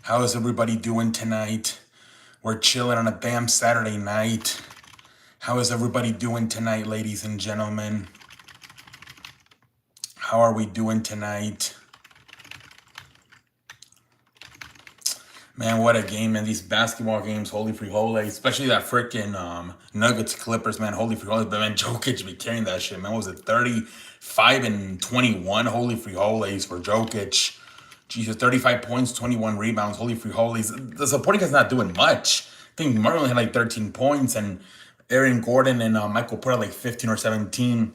How is everybody doing tonight? We're chilling on a damn Saturday night. How is everybody doing tonight, ladies and gentlemen? How are we doing tonight? Man, what a game, man. These basketball games, holy free holy. Especially that freaking Nuggets Clippers, man. Holy free holy. But man, Jokic be carrying that shit, man. What was it 35 and 21? Holy free holies for Jokic. Jesus, 35 points, 21 rebounds, holy free holies. The supporting cast not doing much. I think Murray only had like 13 points, and Aaron Gordon and Michael Porter like 15 or 17.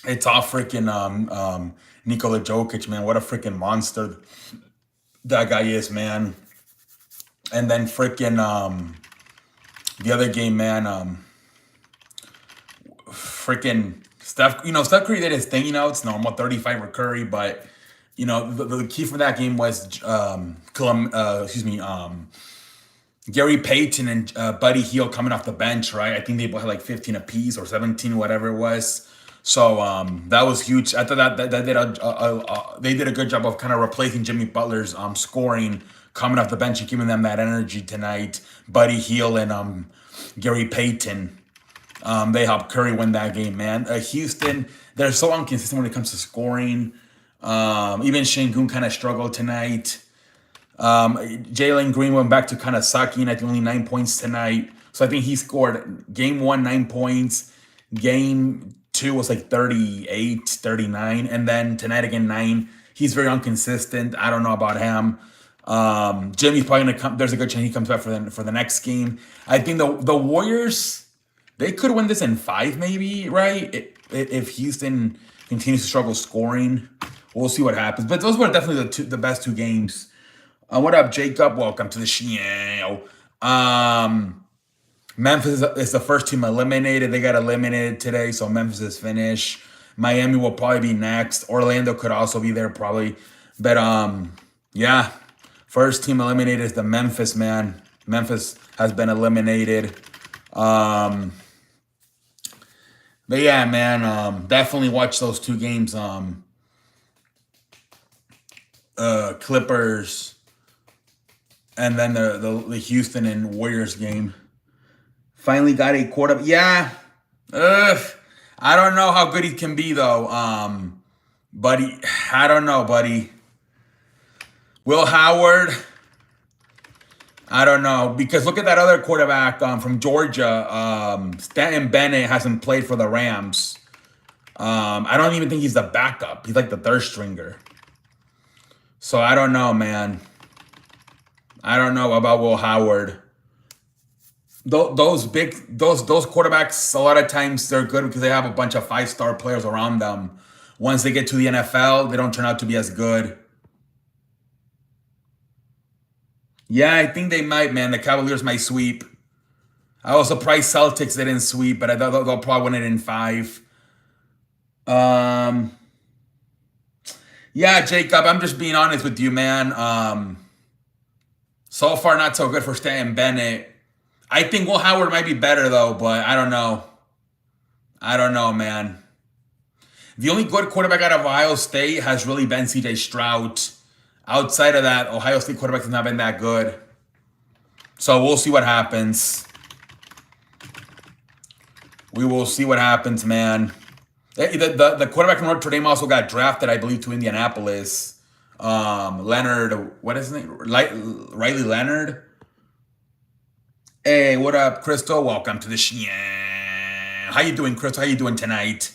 It's all freaking Nikola Jokic, man. What a freaking monster that guy is, man. And then freaking the other game, man. Freaking Steph. Steph Curry did his thing. It's normal, 35 for Curry, but the key for that game was Gary Payton and Buddy Hield coming off the bench, right? I think they both had like 15 apiece or 17, whatever it was. So that was huge. I thought that they did a good job of kind of replacing Jimmy Butler's scoring coming off the bench and giving them that energy tonight. Buddy Hield and Gary Payton, they helped Curry win that game, man. Houston, they're so inconsistent when it comes to scoring. Even Şengün kind of struggled tonight. Jalen Green went back to kind of sucking. I think only 9 points tonight. So I think he scored game 1, 9 points. Game 2 was like 38, 39. And then tonight again, 9. He's very inconsistent. I don't know about him. Jimmy's probably going to come. There's a good chance he comes back for the next game. I think the Warriors, they could win this in 5 maybe, right? If Houston continues to struggle scoring. We'll see what happens. But those were definitely the best 2 games. What up, Jacob? Welcome to the show. Memphis is the first team eliminated. They got eliminated today, so Memphis is finished. Miami will probably be next. Orlando could also be there probably. But yeah, first team eliminated is the Memphis, man. Memphis has been eliminated. But yeah, man, definitely watch those 2 games. Clippers, and then the Houston and Warriors game. Finally got a quarterback. Yeah. I don't know how good he can be though. Buddy, I don't know, buddy. Will Howard, I don't know, because look at that other quarterback from Georgia. Stanton Bennett hasn't played for the Rams. I don't even think he's the backup. He's like the 3rd stringer. So I don't know, man. I don't know about Will Howard. Those quarterbacks, a lot of times they're good because they have a bunch of 5-star players around them. Once they get to the NFL, they don't turn out to be as good. Yeah, I think they might, man. The Cavaliers might sweep. I was surprised Celtics didn't sweep, but I thought they'll probably win it in 5. Yeah, Jacob, I'm just being honest with you, man. So far, not so good for Stanton Bennett. I think Will Howard might be better, though, but I don't know. I don't know, man. The only good quarterback out of Ohio State has really been C.J. Stroud. Outside of that, Ohio State quarterback has not been that good. So we'll see what happens. We will see what happens, man. The quarterback from Notre Dame also got drafted, I believe, to Indianapolis. Leonard, what is his name? Riley Leonard. Hey, what up, Crystal? Welcome to the show. How you doing, Crystal? How you doing tonight?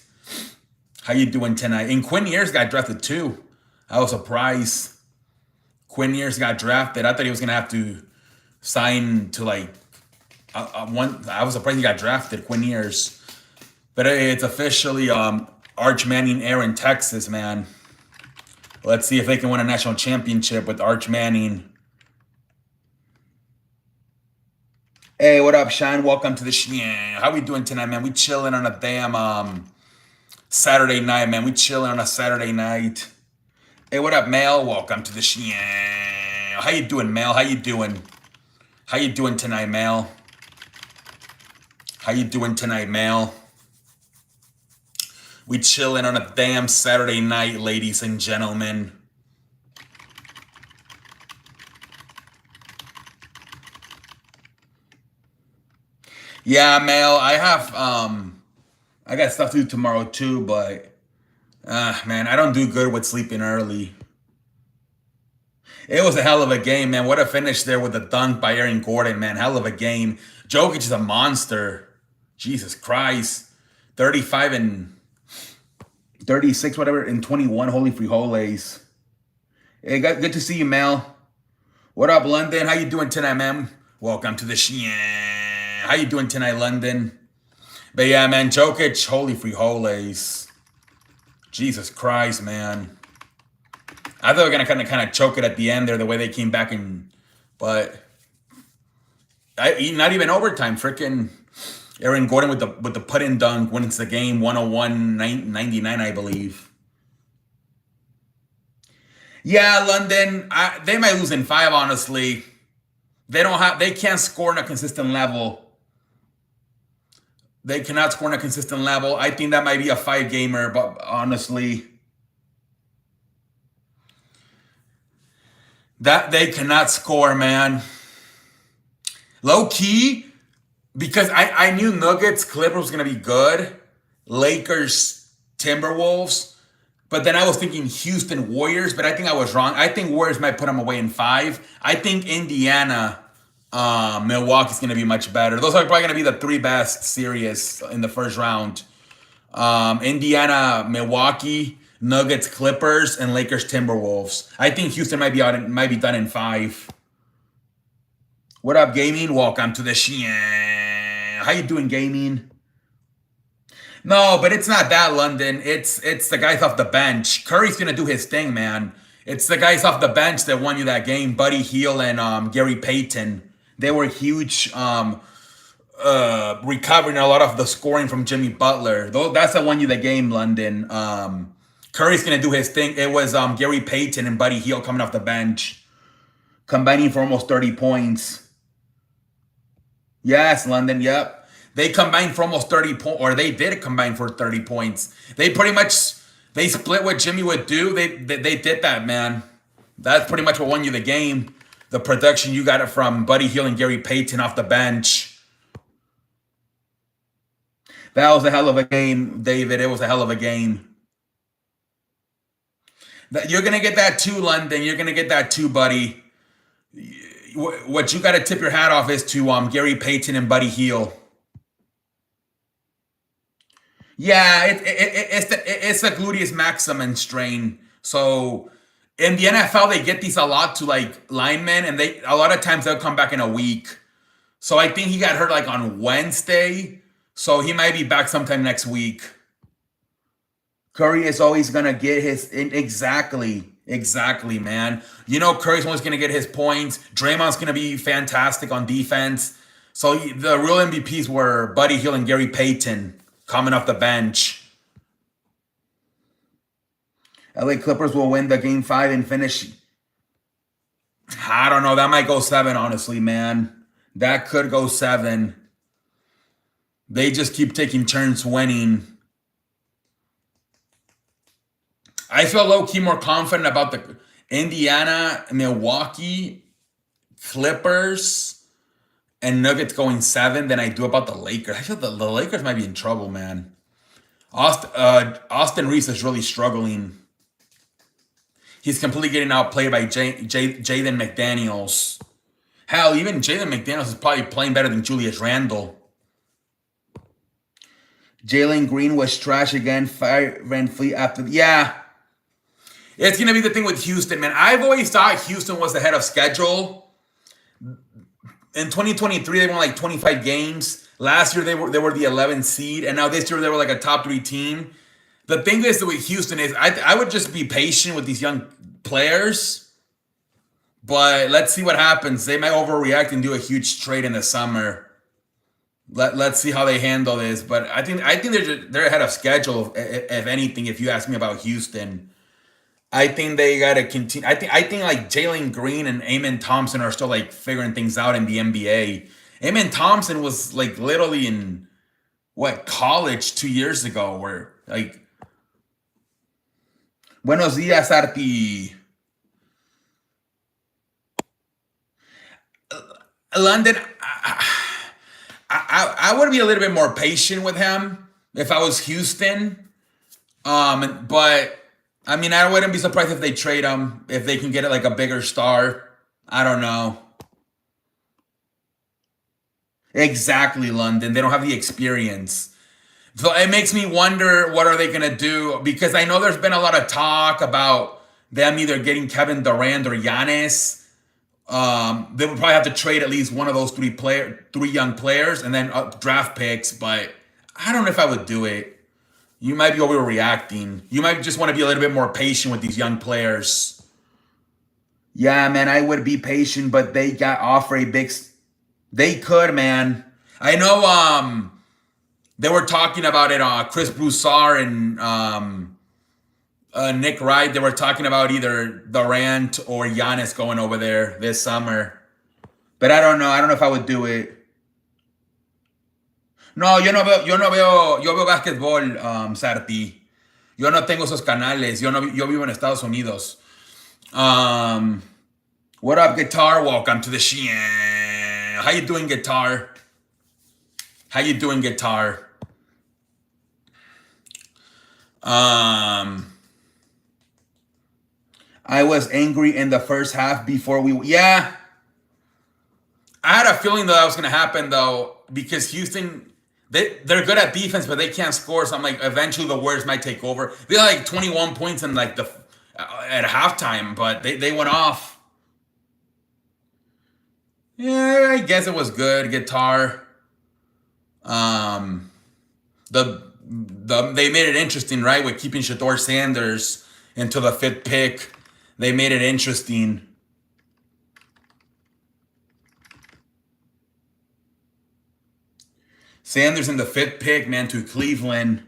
How you doing tonight? And Quinn Ewers got drafted too. I was surprised. Quinn Ewers got drafted. I thought he was gonna have to sign to like one. I was surprised he got drafted, Quinn Ewers. But it's officially Arch Manning era in Texas, man. Let's see if they can win a national championship with Arch Manning. Hey, what up, Sean? Welcome to the show. How we doing tonight, man? We chilling on a damn Saturday night, man. We chilling on a Saturday night. Hey, what up, Mel? Welcome to the show. How you doing, Mel? How you doing? How you doing tonight, Mel? How you doing tonight, Mel? We chilling on a damn Saturday night, ladies and gentlemen. Yeah, Mel. I got stuff to do tomorrow too, but man, I don't do good with sleeping early. It was a hell of a game, man. What a finish there with the dunk by Aaron Gordon, man. Hell of a game. Jokic is a monster. Jesus Christ. 35 and 36, whatever, and 21 holy frijoles. Hey, good to see you, Mel. What up, London? How you doing tonight, man? Welcome to the Shein. How you doing tonight, London? But yeah, man, Jokic, holy frijoles. Jesus Christ, man. I thought they were gonna kind of choke it at the end there, the way they came back but not even overtime. Freaking Aaron Gordon with the put in dunk wins the game 101-99, I believe. Yeah, London. They might lose in 5. Honestly, they can't score on a consistent level. They cannot score on a consistent level. I think that might be a 5-gamer, but honestly, that they cannot score, man. Low key, because I knew Nuggets Clippers was gonna be good, Lakers Timberwolves, but then I was thinking Houston Warriors, but I think I was wrong. I think Warriors might put them away in 5. I think Indiana, Milwaukee's gonna be much better. Those are probably gonna be the 3 best series in the first round. Indiana, Milwaukee, Nuggets, Clippers, and Lakers, Timberwolves. I think Houston might be done in 5. What up, gaming? Welcome to the Shein. How you doing, gaming? No, but it's not that, London. It's the guys off the bench. Curry's gonna do his thing, man. It's the guys off the bench that won you that game. Buddy Hield and Gary Payton. They were huge. Recovering a lot of the scoring from Jimmy Butler. That's what won you the game, London. Curry's gonna do his thing. It was Gary Payton and Buddy Hield coming off the bench, combining for almost 30 points. Yes, London. Yep, they combined for almost 30 points, or they did combine for 30 points. They pretty much split what Jimmy would do. They did that, man. That's pretty much what won you the game. The production you got it from Buddy Hield and Gary Payton off the bench. That was a hell of a game, David. It was a hell of a game. You're going to get that too, London. You're going to get that too, buddy. What you got to tip your hat off is to Gary Payton and Buddy Hield. Yeah, it's the gluteus maximus strain. So in the NFL, they get these a lot to like linemen, and a lot of times they'll come back in a week. So I think he got hurt like on Wednesday. So he might be back sometime next week. Curry is always gonna get his exactly, man. You know Curry's always gonna get his points. Draymond's gonna be fantastic on defense. So the real MVPs were Buddy Hield and Gary Payton coming off the bench. LA Clippers will win the game 5 and finish. I don't know. That might go 7, honestly, man. That could go 7. They just keep taking turns winning. I feel low-key more confident about the Indiana, Milwaukee, Clippers, and Nuggets going 7 than I do about the Lakers. I feel the Lakers might be in trouble, man. Austin Reeves is really struggling. He's completely getting outplayed by Jaden McDaniels. Hell, even Jaden McDaniels is probably playing better than Julius Randle. Jalen Green was trash again. Ran Fleet after. Yeah. It's going to be the thing with Houston, man. I've always thought Houston was ahead of schedule. In 2023, they won like 25 games. Last year, they were the 11th seed. And now this year, they were like a top 3 team. The thing is with Houston is I would just be patient with these young players. But let's see what happens. They might overreact and do a huge trade in the summer. Let's see how they handle this. But I think they're ahead of schedule, if anything, if you ask me about Houston. I think they got to continue. I think like Jalen Green and Amen Thompson are still like figuring things out in the NBA. Amen Thompson was like literally in college 2 years ago, where like Buenos dias, Arti. London, I would be a little bit more patient with him if I was Houston. But I mean, I wouldn't be surprised if they trade him if they can get it like a bigger star. I don't know. Exactly, London. They don't have the experience. So it makes me wonder what are they gonna do because I know there's been a lot of talk about them either getting Kevin Durant or Giannis. They would probably have to trade at least one of those three young players, and then draft picks. But I don't know if I would do it. You might be overreacting. You might just want to be a little bit more patient with these young players. Yeah, man, I would be patient, but they got offer a big. They could, man. I know. They were talking about it. Chris Broussard and Nick Wright. They were talking about either Durant or Giannis going over there this summer. But I don't know. I don't know if I would do it. No, yo veo básquetbol, Sarti. Yo no tengo esos canales. Yo vivo en Estados Unidos. What up, Guitar? Welcome to the show. How you doing, Guitar? How you doing, Guitar? I was angry in the first half before we. Yeah. I had a feeling that was going to happen, though, because Houston, they're good at defense, but they can't score. So I'm like, eventually the Warriors might take over. They had like 21 points in like at halftime, but they went off. Yeah, I guess it was good. Guitar. They made it interesting, right? With keeping Shador Sanders into the 5th pick. They made it interesting. Sanders in the 5th pick, man, to Cleveland.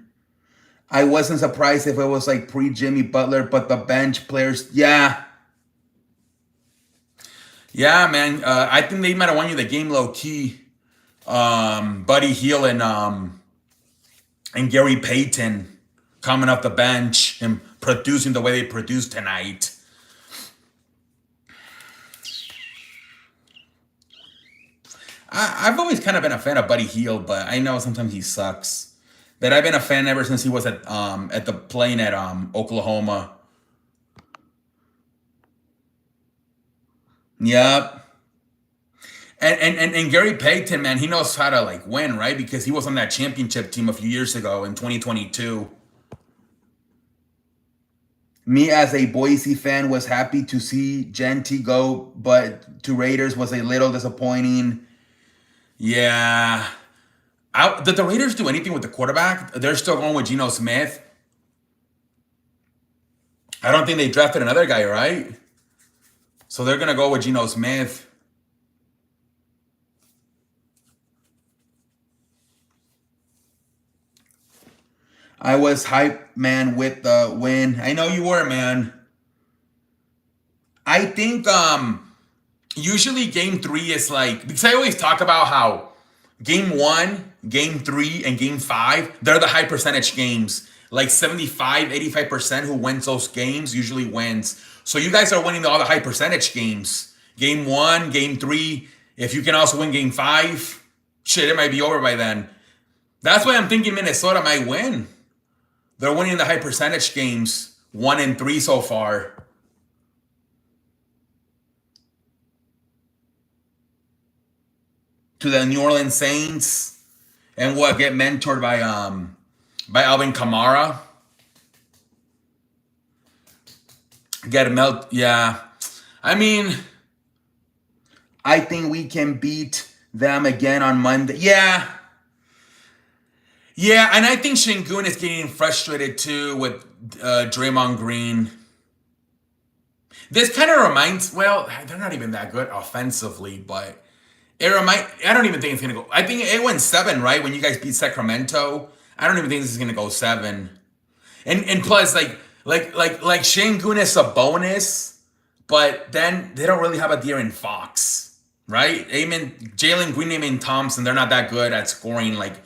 I wasn't surprised if it was like pre-Jimmy Butler, but the bench players, yeah. Yeah, man. I think they might have won you the game low key. Buddy Hield and Gary Payton coming off the bench and producing the way they produced tonight. I've always kind of been a fan of Buddy Hield, but I know sometimes he sucks. But I've been a fan ever since he was at the playing at Oklahoma. Yep. And Gary Payton, man, he knows how to like win, right? Because he was on that championship team a few years ago in 2022. Me as a Boise fan was happy to see Genty go, but to Raiders was a little disappointing. Yeah. Did the Raiders do anything with the quarterback? They're still going with Geno Smith. I don't think they drafted another guy, right? So they're going to go with Geno Smith. I was hyped, man, with the win. I know you were, man. I think usually game 3 is like, because I always talk about how game 1, game 3, and game 5, they're the high percentage games. Like 75, 85% who wins those games usually wins. So you guys are winning all the high percentage games. Game 1, game 3. If you can also win game 5, shit, it might be over by then. That's why I'm thinking Minnesota might win. They're winning the high percentage games, 1 and 3 so far. To the New Orleans Saints, and get mentored by Alvin Kamara. Yeah. I mean, I think we can beat them again on Monday. Yeah. Yeah, and I think Şengün is getting frustrated too with Draymond Green. This kind of reminds, well, they're not even that good offensively, but I don't even think it's going to go. I think it went 7, right? When you guys beat Sacramento. I don't even think this is going to go 7. And plus, like Şengün is a bonus, but then they don't really have a De'Aaron Fox, right? Jalen Green, Amen Thompson, they're not that good at scoring like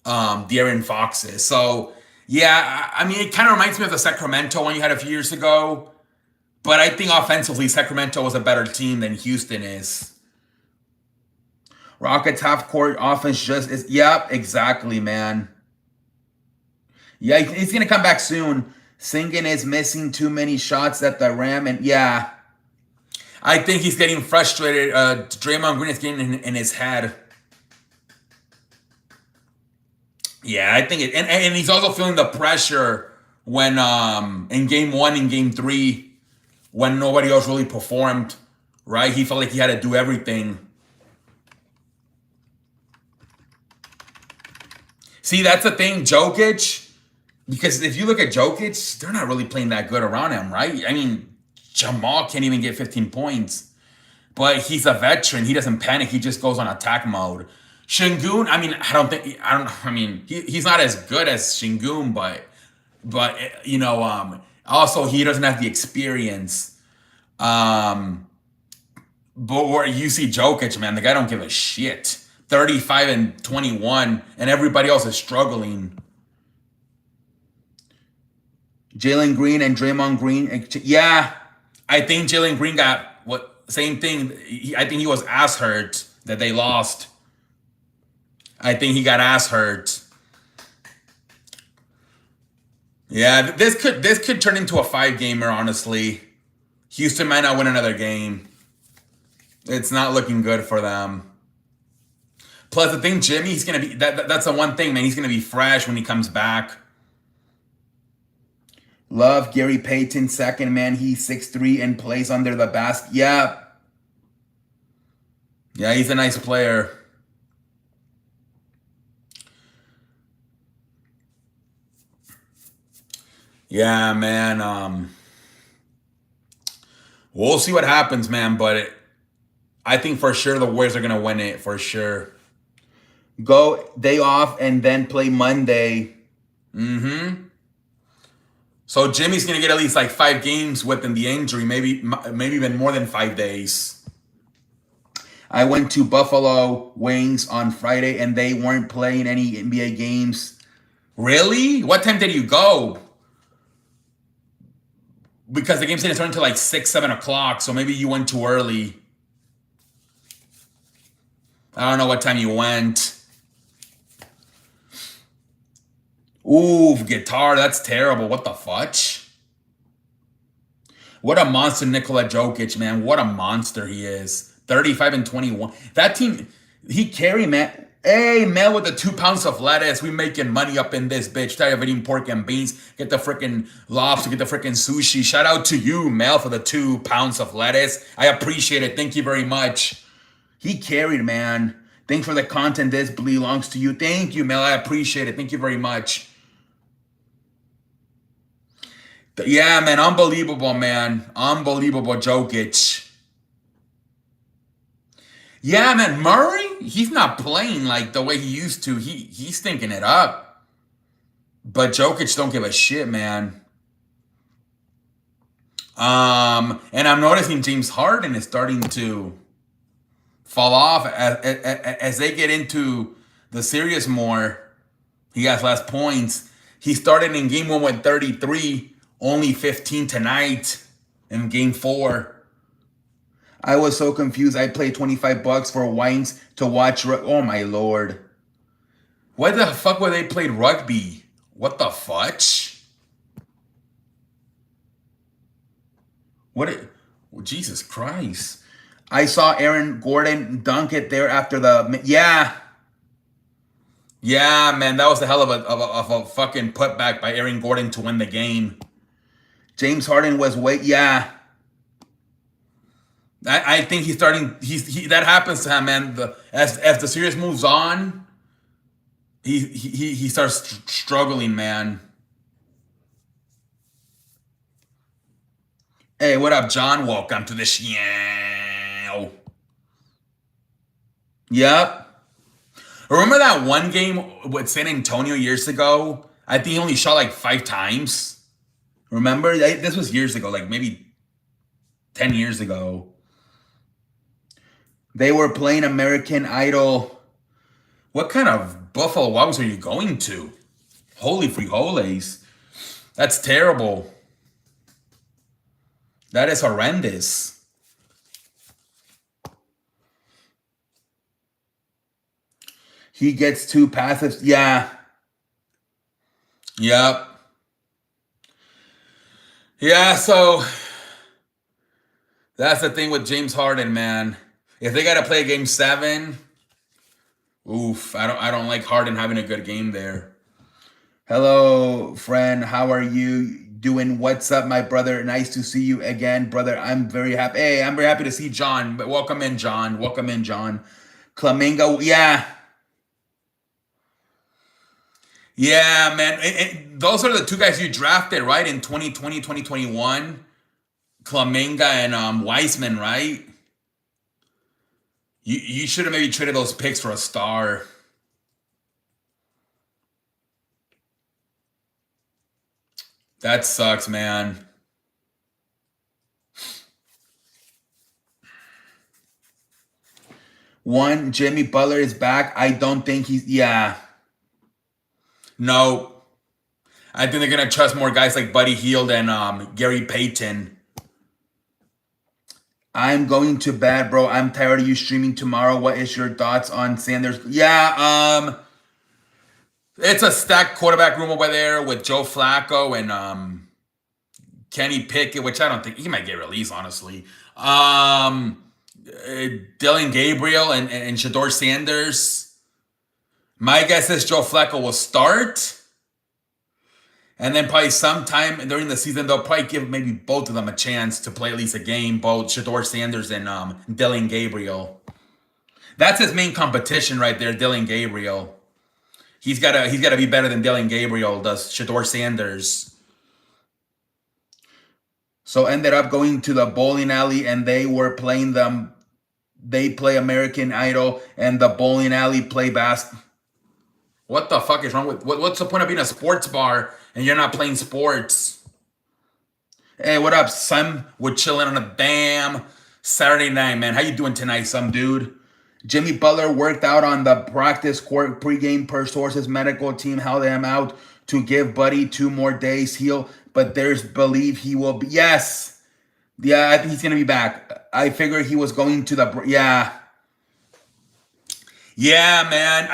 De'Aaron Fox is. So, yeah, I mean, it kind of reminds me of the Sacramento one you had a few years ago. But I think offensively, Sacramento was a better team than Houston is. Rockets half court offense just is. Yep, exactly, man. Yeah, he's gonna come back soon. Singing is missing too many shots at the rim, and yeah, I think he's getting frustrated. Draymond Green is getting in his head. Yeah, I think it, and he's also feeling the pressure when in game one and game three when nobody else really performed. Right, he felt like he had to do everything. See, that's the thing, Jokic. Because if you look at Jokic, they're not really playing that good around him, right? I mean, Jamal can't even get 15 points. But he's a veteran. He doesn't panic. He just goes on attack mode. Shingun, I mean, he's not as good as Shingun, but also he doesn't have the experience. But where you see Jokic, man, the guy don't give a shit. 35 and 21, and everybody else is struggling. Jalen Green and Draymond Green. Yeah, I think Jalen Green got same thing. I think he was ass hurt that they lost. I think he got ass hurt. Yeah, this could turn into a 5-gamer, honestly. Houston might not win another game. It's not looking good for them. Plus, the thing, Jimmy, he's gonna be that's the one thing, man. He's gonna be fresh when he comes back. Love Gary Payton, second man. He's 6'3" and plays under the basket. Yeah. Yeah, he's a nice player. Yeah, man. We'll see what happens, man. But I think for sure the Warriors are gonna win it for sure. Go day off and then play Monday. So Jimmy's gonna get at least like 5 games within the injury, maybe even more than 5 days. I went to Buffalo Wings on Friday and they weren't playing any NBA games. Really? What time did you go? Because the games didn't start until like 6, 7 o'clock, so maybe you went too early. I don't know what time you went. Ooh, guitar, that's terrible. What the fudge? What a monster Nikola Jokic, man. What a monster he is. 35 and 21. That team, he carry, man. Hey, Mel with the 2 pounds of lettuce. We making money up in this bitch. Tired of eating pork and beans. Get the freaking lobster. Get the freaking sushi. Shout out to you, Mel, for the 2 pounds of lettuce. I appreciate it. Thank you very much. He carried, man. Thanks for the content. This belongs to you. Thank you, Mel. I appreciate it. Thank you very much. Yeah, man. Unbelievable, man. Unbelievable, Jokic. Yeah, man. Murray, he's not playing like the way he used to. He's thinking it up. But Jokic don't give a shit, man. And I'm noticing James Harden is starting to fall off as they get into the series more. He has less points. He started in game 1 with 33, only 15 tonight in game 4. I was so confused. I paid $25 for Wines to watch. Oh my lord! Why the fuck would they play rugby? What the fudge? Jesus Christ! I saw Aaron Gordon dunk it there after the yeah. Yeah, man, that was a hell of a fucking putback by Aaron Gordon to win the game. James Harden was yeah. I think he's starting. That happens to him, man. As the series moves on, he starts struggling, man. Hey, what up, John? Welcome to the show. Yep. Remember that one game with San Antonio years ago? I think he only shot like 5 times. Remember? This was years ago, like maybe 10 years ago. They were playing American Idol. What kind of Buffalo Wings are you going to? Holy frijoles. That's terrible. That is horrendous. He gets two passives. Yeah. Yep. Yeah, so that's the thing with James Harden, man. If they gotta play game 7, oof, I don't like Harden having a good game there. Hello, friend. How are you doing? What's up, my brother? Nice to see you again, brother. I'm very happy. Hey, I'm very happy to see John. But welcome in, John. Welcome in, John. Flamingo, yeah. Yeah, man. Those are the two guys you drafted, right? In 2020, 2021. Klaminga and Weissman, right? You should have maybe traded those picks for a star. That sucks, man. One, Jimmy Butler is back. I don't think he's, yeah. No. I think they're going to trust more guys like Buddy Hield and Gary Payton. I'm going to bed, bro. I'm tired of you streaming tomorrow. What is your thoughts on Sanders? Yeah, it's a stacked quarterback room over there with Joe Flacco and Kenny Pickett, which I don't think he might get released, honestly. Dylan Gabriel and Shador Sanders. My guess is Joe Flacco will start. And then probably sometime during the season, they'll probably give maybe both of them a chance to play at least a game, both Shador Sanders and Dylan Gabriel. That's his main competition right there, Dylan Gabriel. He's gotta be better than Dylan Gabriel does Shador Sanders. So ended up going to the bowling alley and they were playing them. They play American Idol and the bowling alley play basketball. What the fuck is wrong with what's the point of being a sports bar and you're not playing sports? Hey, what up, son? We're chilling on a damn Saturday night, man. How you doing tonight, some dude? Jimmy Butler worked out on the practice court pregame per sources. Medical team held him out to give Buddy 2 more days heal, but there's believe he will be. Yes. Yeah, I think he's going to be back. I figured he was going to the, yeah. Yeah, man.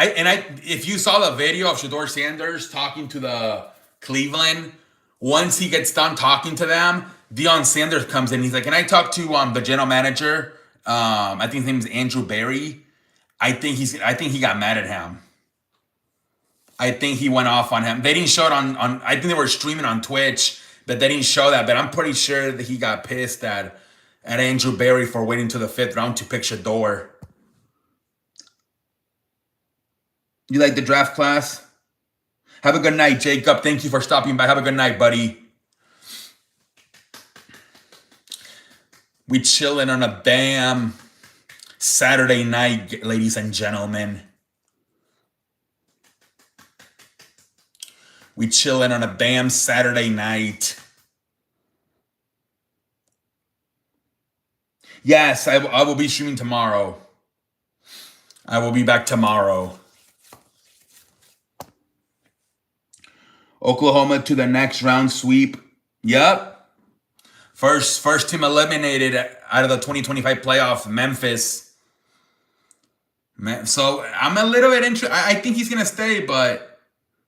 If you saw the video of Shador Sanders talking to the Cleveland, once he gets done talking to them, Deion Sanders comes in. He's like, "Can I talk to the general manager? I think his name is Andrew Barry. I think he got mad at him. I think he went off on him. They didn't show it on I think they were streaming on Twitch, but they didn't show that. But I'm pretty sure that he got pissed at Andrew Barry for waiting to the 5th round to pick Shador. You like the draft class? Have a good night, Jacob. Thank you for stopping by. Have a good night, buddy. We chilling on a damn Saturday night, ladies and gentlemen. We chilling on a damn Saturday night. Yes, I will be streaming tomorrow. I will be back tomorrow. Oklahoma to the next round sweep. Yep. First team eliminated out of the 2025 playoff, Memphis. So I'm a little bit interested. I think he's going to stay, but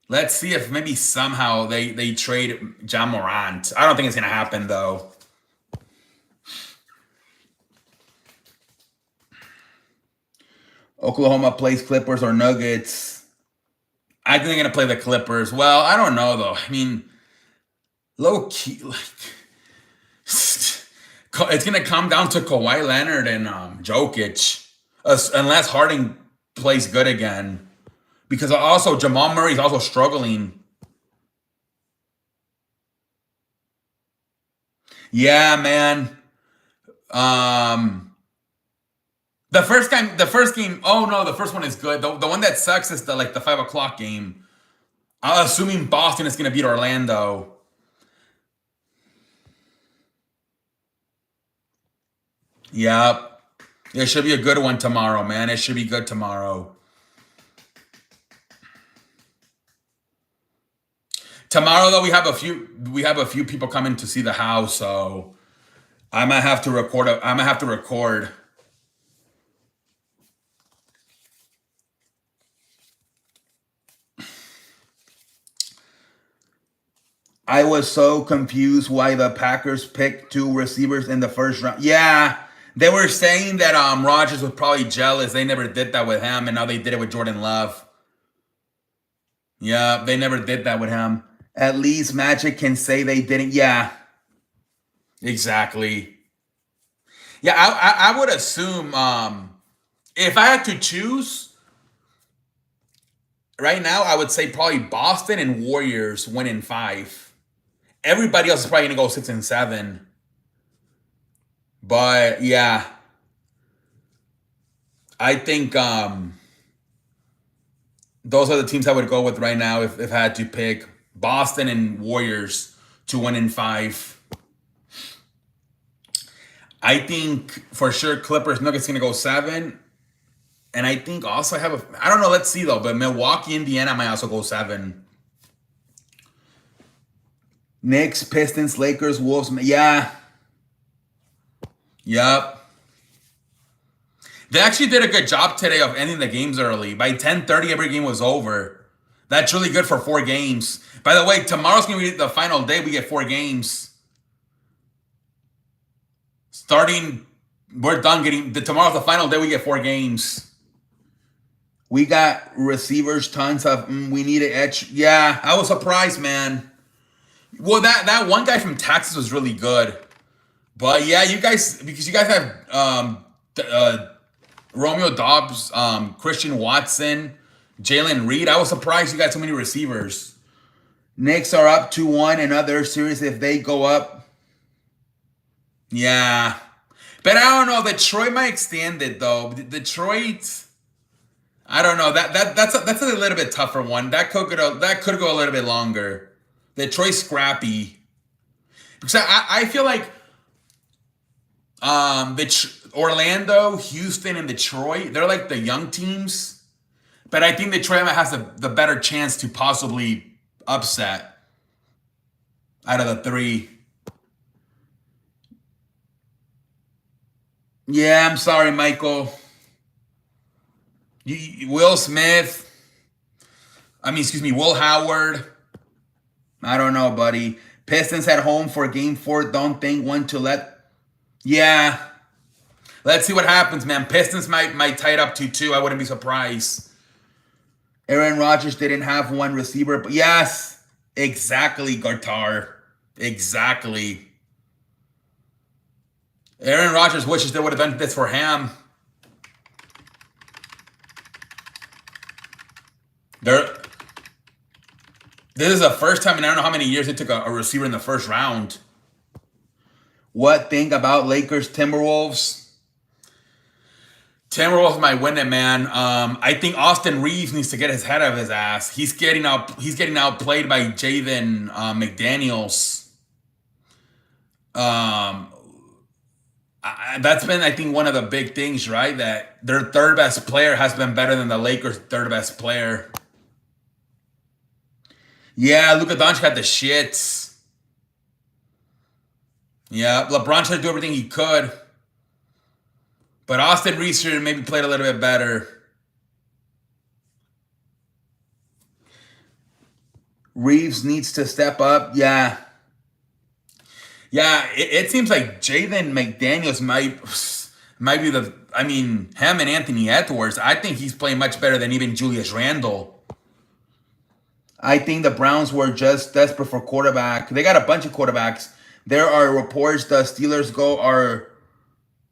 let's see if maybe somehow they trade Ja Morant. I don't think it's going to happen, though. Oklahoma plays Clippers or Nuggets. I think they're going to play the Clippers. Well, I don't know, though. I mean, low-key, like, it's going to come down to Kawhi Leonard and Jokic, unless Harden plays good again. Because also, Jamal Murray is also struggling. Yeah, man. The first game, oh no, the first one is good. The one that sucks is the 5 o'clock game. I'm assuming Boston is gonna beat Orlando. Yep. It should be a good one tomorrow, man. It should be good tomorrow. Tomorrow though, we have a few people coming to see the house, so I might have to record. I was so confused why the Packers picked two receivers in the first round. Yeah, they were saying that Rodgers was probably jealous. They never did that with him, and now they did it with Jordan Love. Yeah, they never did that with him. At least Magic can say they didn't. Yeah, exactly. Yeah, I would assume if I had to choose right now, I would say probably Boston and Warriors win in five. Everybody else is probably gonna go 6 and 7. But yeah, I think those are the teams I would go with right now if I had to pick Boston and Warriors to win in five. I think for sure Clippers Nuggets gonna go 7. And I think also I don't know, let's see though, but Milwaukee, Indiana might also go 7. Knicks, Pistons, Lakers, Wolves. Yeah. Yep. They actually did a good job today of ending the games early. By 10:30, every game was over. That's really good for 4 games. By the way, tomorrow's going to be the final day. We get 4 games. We're done getting, tomorrow's the final day. We get 4 games. We got receivers, tons of, we need an edge. Yeah, I was surprised, man. Well, that one guy from Texas was really good. But yeah, because you guys have Romeo Dobbs, Christian Watson, Jalen Reed. I was surprised you got so many receivers. Knicks are up 2-1 in other series if they go up. Yeah. But I don't know. Detroit might extend it though. Detroit, I don't know. That's a little bit tougher one. That could go a little bit longer. Detroit's scrappy. Because I feel like Orlando, Houston, and Detroit, they're like the young teams. But I think Detroit has the better chance to possibly upset out of the 3. Yeah, I'm sorry, Michael. Will Smith. Will Howard. I don't know, buddy. Pistons at home for game 4. Don't think one to let. Yeah. Let's see what happens, man. Pistons might tie it up 2-2. I wouldn't be surprised. Aaron Rodgers didn't have one receiver. But yes, exactly, Gartar. Exactly. Aaron Rodgers wishes they would have done this for him. This is the first time in I don't know how many years they took a receiver in the first round. What think about Lakers Timberwolves? Timberwolves might win it, man. I think Austin Reeves needs to get his head out of his ass. He's getting outplayed by Jaden McDaniels. That's been, I think, one of the big things, right? That their third best player has been better than the Lakers' third best player. Yeah, Luka Doncic had the shits. Yeah, LeBron tried to do everything he could. But Austin Reeves maybe played a little bit better. Reeves needs to step up. Yeah. Yeah, it seems like Jaden McDaniels might be him and Anthony Edwards. I think he's playing much better than even Julius Randle. I think the Browns were just desperate for quarterback. They got a bunch of quarterbacks. There are reports the Steelers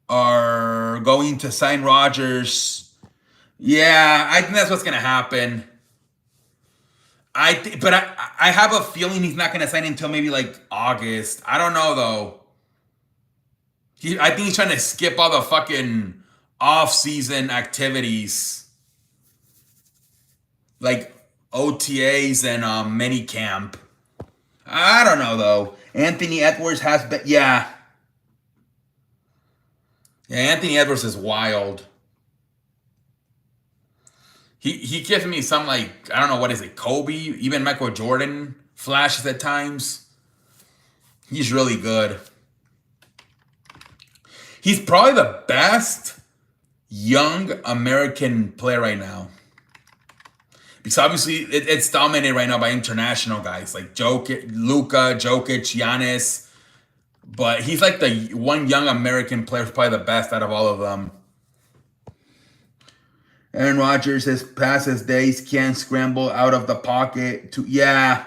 are going to sign Rodgers. Yeah, I think that's what's gonna happen. But I have a feeling he's not gonna sign until maybe like August. I don't know though. I think he's trying to skip all the fucking off-season activities, like OTAs and mini camp. I don't know though. Anthony Edwards has been, yeah. Yeah, Anthony Edwards is wild. He gives me some, like, I don't know, what is it, Kobe, even Michael Jordan flashes at times. He's really good. He's probably the best young American player right now. Because obviously it's dominated right now by international guys like Jokic, Luka, Jokic, Giannis. But he's like the one young American player who's probably the best out of all of them. Aaron Rodgers has passed his days, can't scramble out of the pocket. Yeah,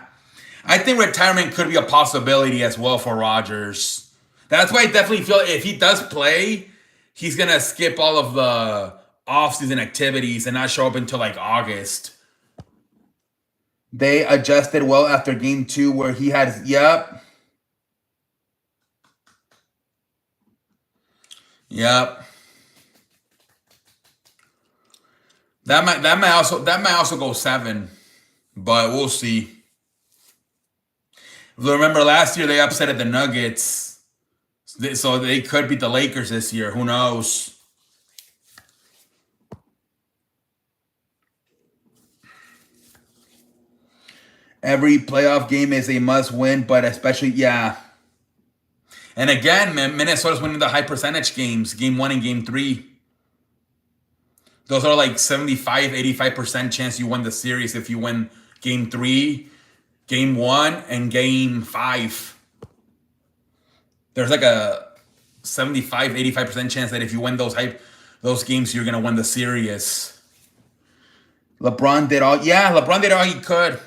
I think retirement could be a possibility as well for Rodgers. That's why I definitely feel if he does play, he's going to skip all of the offseason activities and not show up until like August. They adjusted well after game 2 where he had, yep. That might also go 7, but we'll see. Remember last year they upset the Nuggets, so they could beat the Lakers this year. Who knows? Every playoff game is a must-win, but especially, yeah. And again, man, Minnesota's winning the high percentage games, game 1 and game 3. Those are like 75, 85% chance you win the series if you win game 3, game 1, and game 5. There's like a 75, 85% chance that if you win those games, you're going to win the series. LeBron did all he could.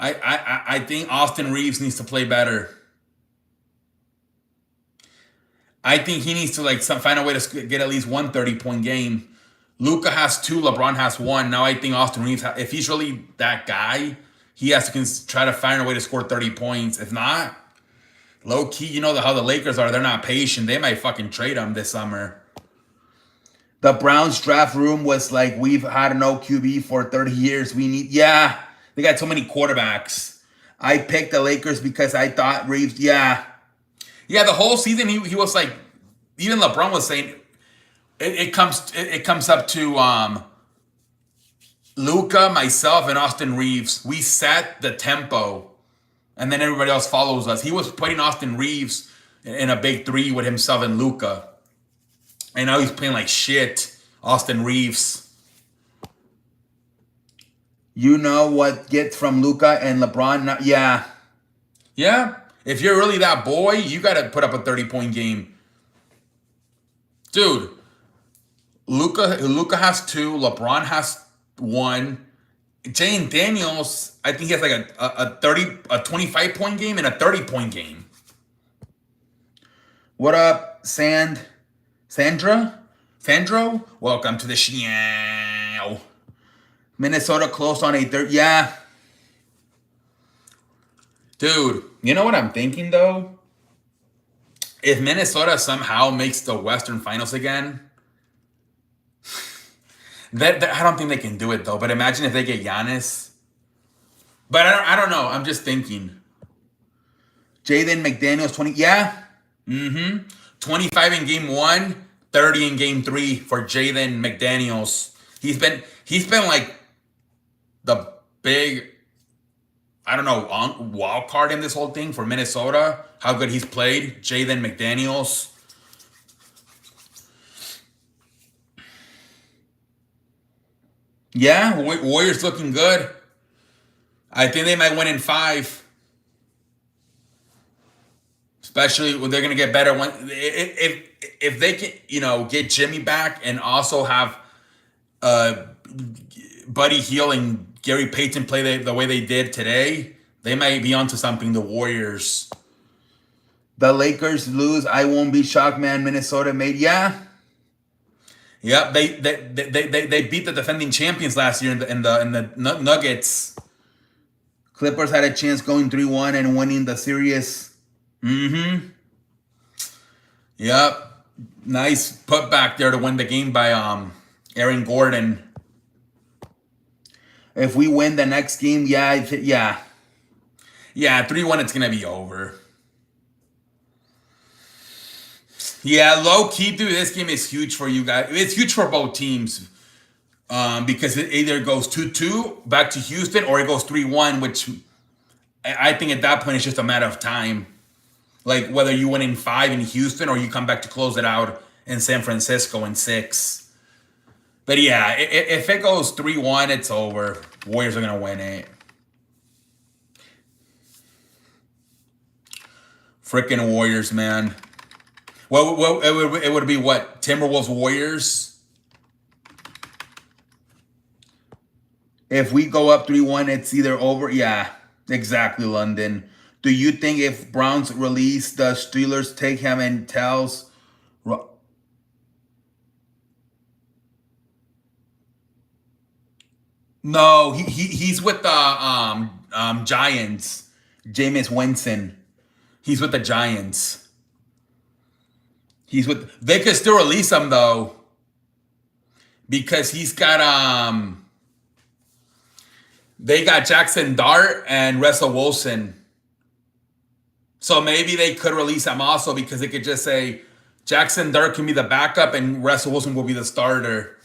I think Austin Reeves needs to play better. I think he needs to find a way to get at least one 30-point game. Luka has 2, LeBron has 1. Now I think Austin Reeves, if he's really that guy, he has to try to find a way to score 30 points. If not, low key, you know how the Lakers are. They're not patient. They might fucking trade him this summer. The Browns draft room was like, we've had no QB for 30 years. They got so many quarterbacks. I picked the Lakers because I thought Reeves, the whole season he was like, even LeBron was saying, it comes up to Luka, myself, and Austin Reeves. We set the tempo, and then everybody else follows us. He was putting Austin Reeves in a big 3 with himself and Luka. And now he's playing like shit, Austin Reeves. You know what gets from Luka and LeBron? Yeah. If you're really that boy, you got to put up a 30-point game. Dude, Luka has 2, LeBron has 1. Jalen Daniels, I think he has like a 25-point game and a 30-point game. What up, Sandro? Welcome to the show. Minnesota close on a third. Yeah. Dude, you know what I'm thinking though? If Minnesota somehow makes the Western Finals again, I don't think they can do it though. But imagine if they get Giannis. But I don't know. I'm just thinking. Jaden McDaniels 20. Yeah. 25 in game 1, 30 in game 3 for Jaden McDaniels. He's been like the big, I don't know, wild card in this whole thing for Minnesota. How good he's played. Jaden McDaniels. Yeah, Warriors looking good. I think they might win in 5. Especially when they're going to get better if they can, get Jimmy back and also have Buddy Hield and Gary Payton play the way they did today, they might be onto something, the Warriors. The Lakers lose. I won't be shocked, man. Minnesota made, Yep, they beat the defending champions last year in the Nuggets. Clippers had a chance going 3-1 and winning the series. Yep. Nice put back there to win the game by Aaron Gordon. If we win the next game, 3-1, it's going to be over. Yeah, low key, dude, this game is huge for you guys. It's huge for both teams. Because it either goes 2-2 back to Houston or it goes 3-1, which I think at that point it's just a matter of time. Like whether you win in 5 in Houston or you come back to close it out in San Francisco in 6. But yeah, if it goes 3-1, it's over. Warriors are gonna win it. Freaking Warriors, man. Well, it would be what? Timberwolves Warriors? If we go up 3-1, it's either over. Yeah, exactly, London. Do you think if Browns release the Steelers take him and tells... No, he's with the Giants. Jameis Winston. He's with the Giants. He's with... They could still release him, though. Because he's got... They got Jackson Dart and Russell Wilson. So maybe they could release him also because they could just say Jackson Dart can be the backup and Russell Wilson will be the starter.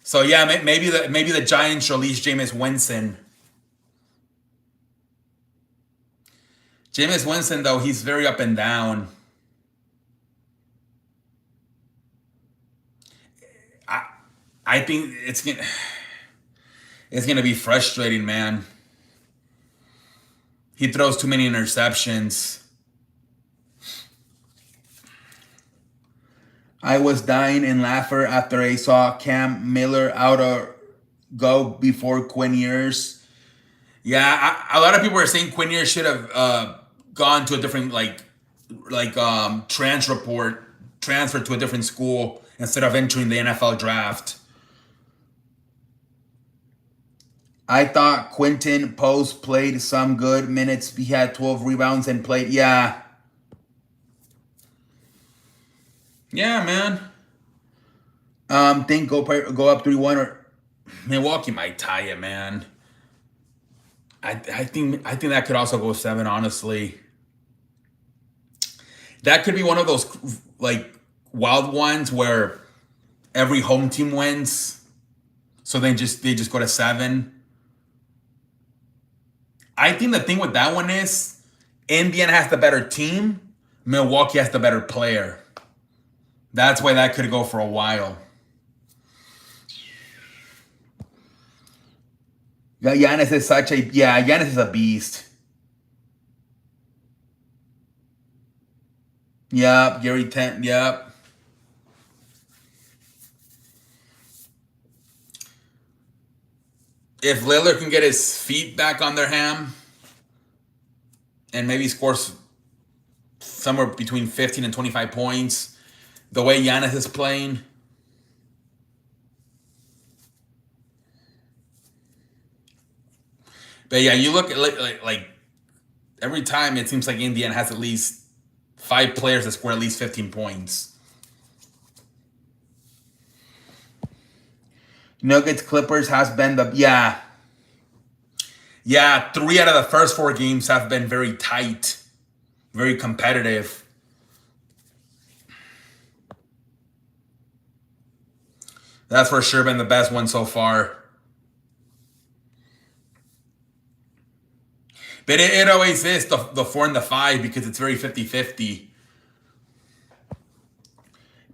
So yeah, maybe the Giants release Jameis Winston. Jameis Winston, though, he's very up and down. I think it's gonna be frustrating, man. He throws too many interceptions. I was dying in laughter after I saw Cam Miller out or go before Quinn Ewers. Yeah, a lot of people are saying Quinn Ewers should have gone to a different transfer to a different school instead of entering the NFL draft. I thought Quinton Post played some good minutes. He had 12 rebounds and played. Yeah. Yeah, man. Think go up 3-1 or Milwaukee might tie it, man. I think that could also go 7, honestly. That could be one of those like wild ones where every home team wins. So they just go to 7. I think the thing with that one is Indiana has the better team. Milwaukee has the better player. That's why that could go for a while. Giannis is Giannis is a beast. Yep, Gary Tent, yep. If Lillard can get his feet back on their ham and maybe scores somewhere between 15 and 25 points, the way Giannis is playing. But yeah, you look at like every time it seems like Indiana has at least 5 players that score at least 15 points. Nuggets Clippers has been yeah, 3 out of the first 4 games have been very tight, very competitive. That's for sure been the best one so far. But it always is the 4 and the 5 because it's very 50-50.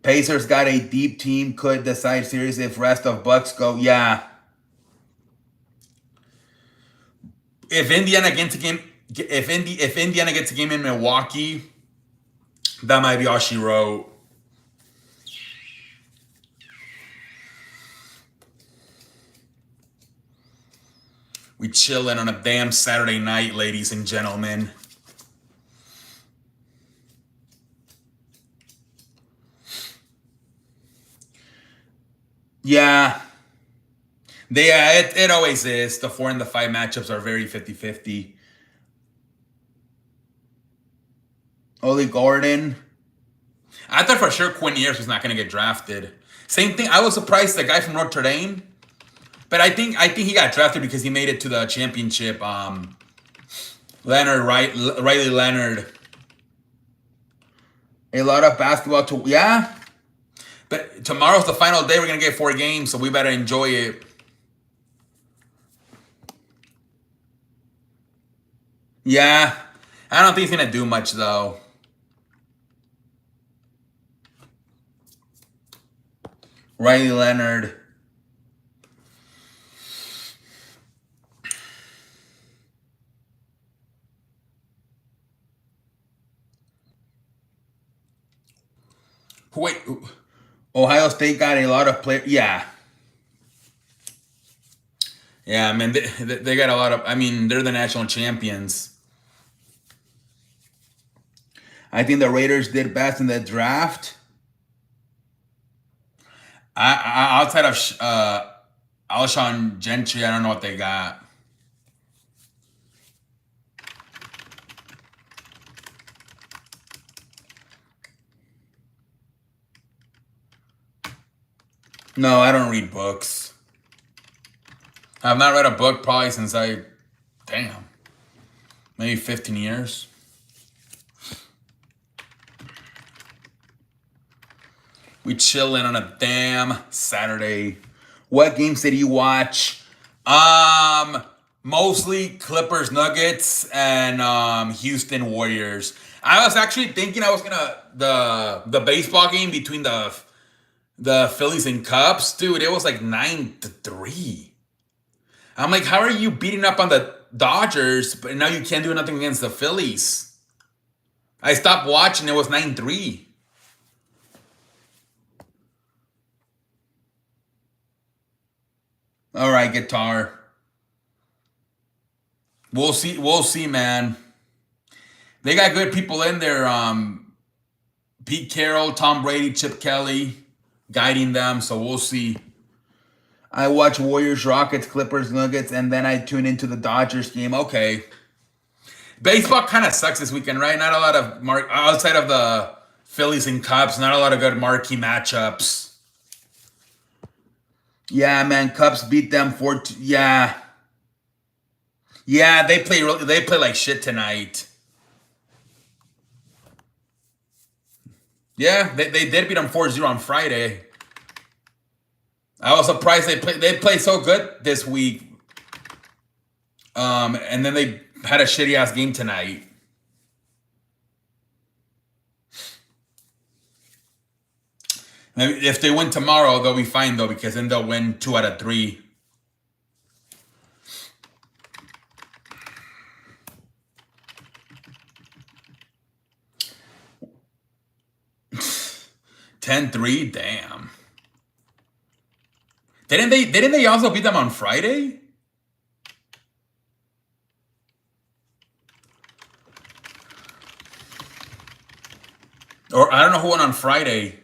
Pacers got a deep team, could decide series if rest of Bucks go. Yeah. If Indiana gets a game, if Indiana gets a game in Milwaukee, that might be all she wrote. We chilling on a damn Saturday night, ladies and gentlemen. Yeah. It always is. The 4 and the 5 matchups are very 50-50. Oli Gordon. I thought for sure Quinn Ewers was not going to get drafted. Same thing. I was surprised the guy from Notre Dame. But I think he got drafted because he made it to the championship. Riley Leonard. A lot of basketball yeah. But tomorrow's the final day. We're gonna get 4 games, so we better enjoy it. Yeah, I don't think he's gonna do much though. Riley Leonard. Wait, Ohio State got a lot of players. Yeah, yeah. I mean, they got a lot of. I mean, they're the national champions. I think the Raiders did best in the draft. Outside of Alshon Gentry, I don't know what they got. No, I don't read books. I've not read a book probably since damn, maybe 15 years. We chilling on a damn Saturday. What games did you watch? Mostly Clippers, Nuggets, and Houston Warriors. I was actually thinking I was gonna the baseball game between the Phillies and Cubs, dude. It was like 9-3. I'm like, how are you beating up on the Dodgers, but now you can't do nothing against the Phillies? I stopped watching. It was 9-3. All right, guitar. We'll see. We'll see, man. They got good people in there. Pete Carroll, Tom Brady, Chip Kelly, guiding them. So we'll see. I watch Warriors, Rockets, Clippers, Nuggets, and then I tune into the Dodgers game. Okay. Baseball kind of sucks this weekend, right? Not a lot of outside of the Phillies and Cubs. Not a lot of good marquee matchups. Yeah, man, Cubs beat them 4-2. Yeah. Yeah, they play like shit tonight. Yeah, they did beat them 4-0 on Friday. I was surprised they played so good this week. And then they had a shitty ass game tonight. Maybe if they win tomorrow, they'll be fine though, because then they'll win 2 out of 3. Ten three, damn. Didn't they also beat them on Friday? Or I don't know who won on Friday.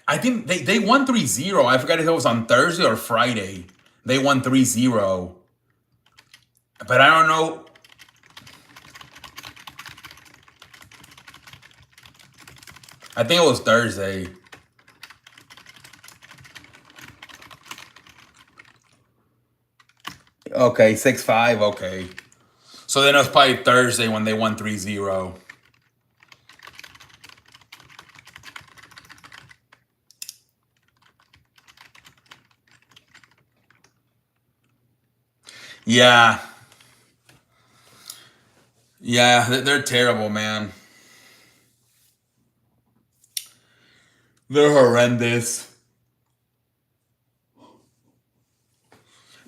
I think they won 3-0. I forgot if it was on Thursday or Friday. They won 3-0. But I don't know. I think it was Thursday. Okay, 6-5. Okay. So then it was probably Thursday when they won 3-0. Yeah. Yeah, they're terrible, man. They're horrendous.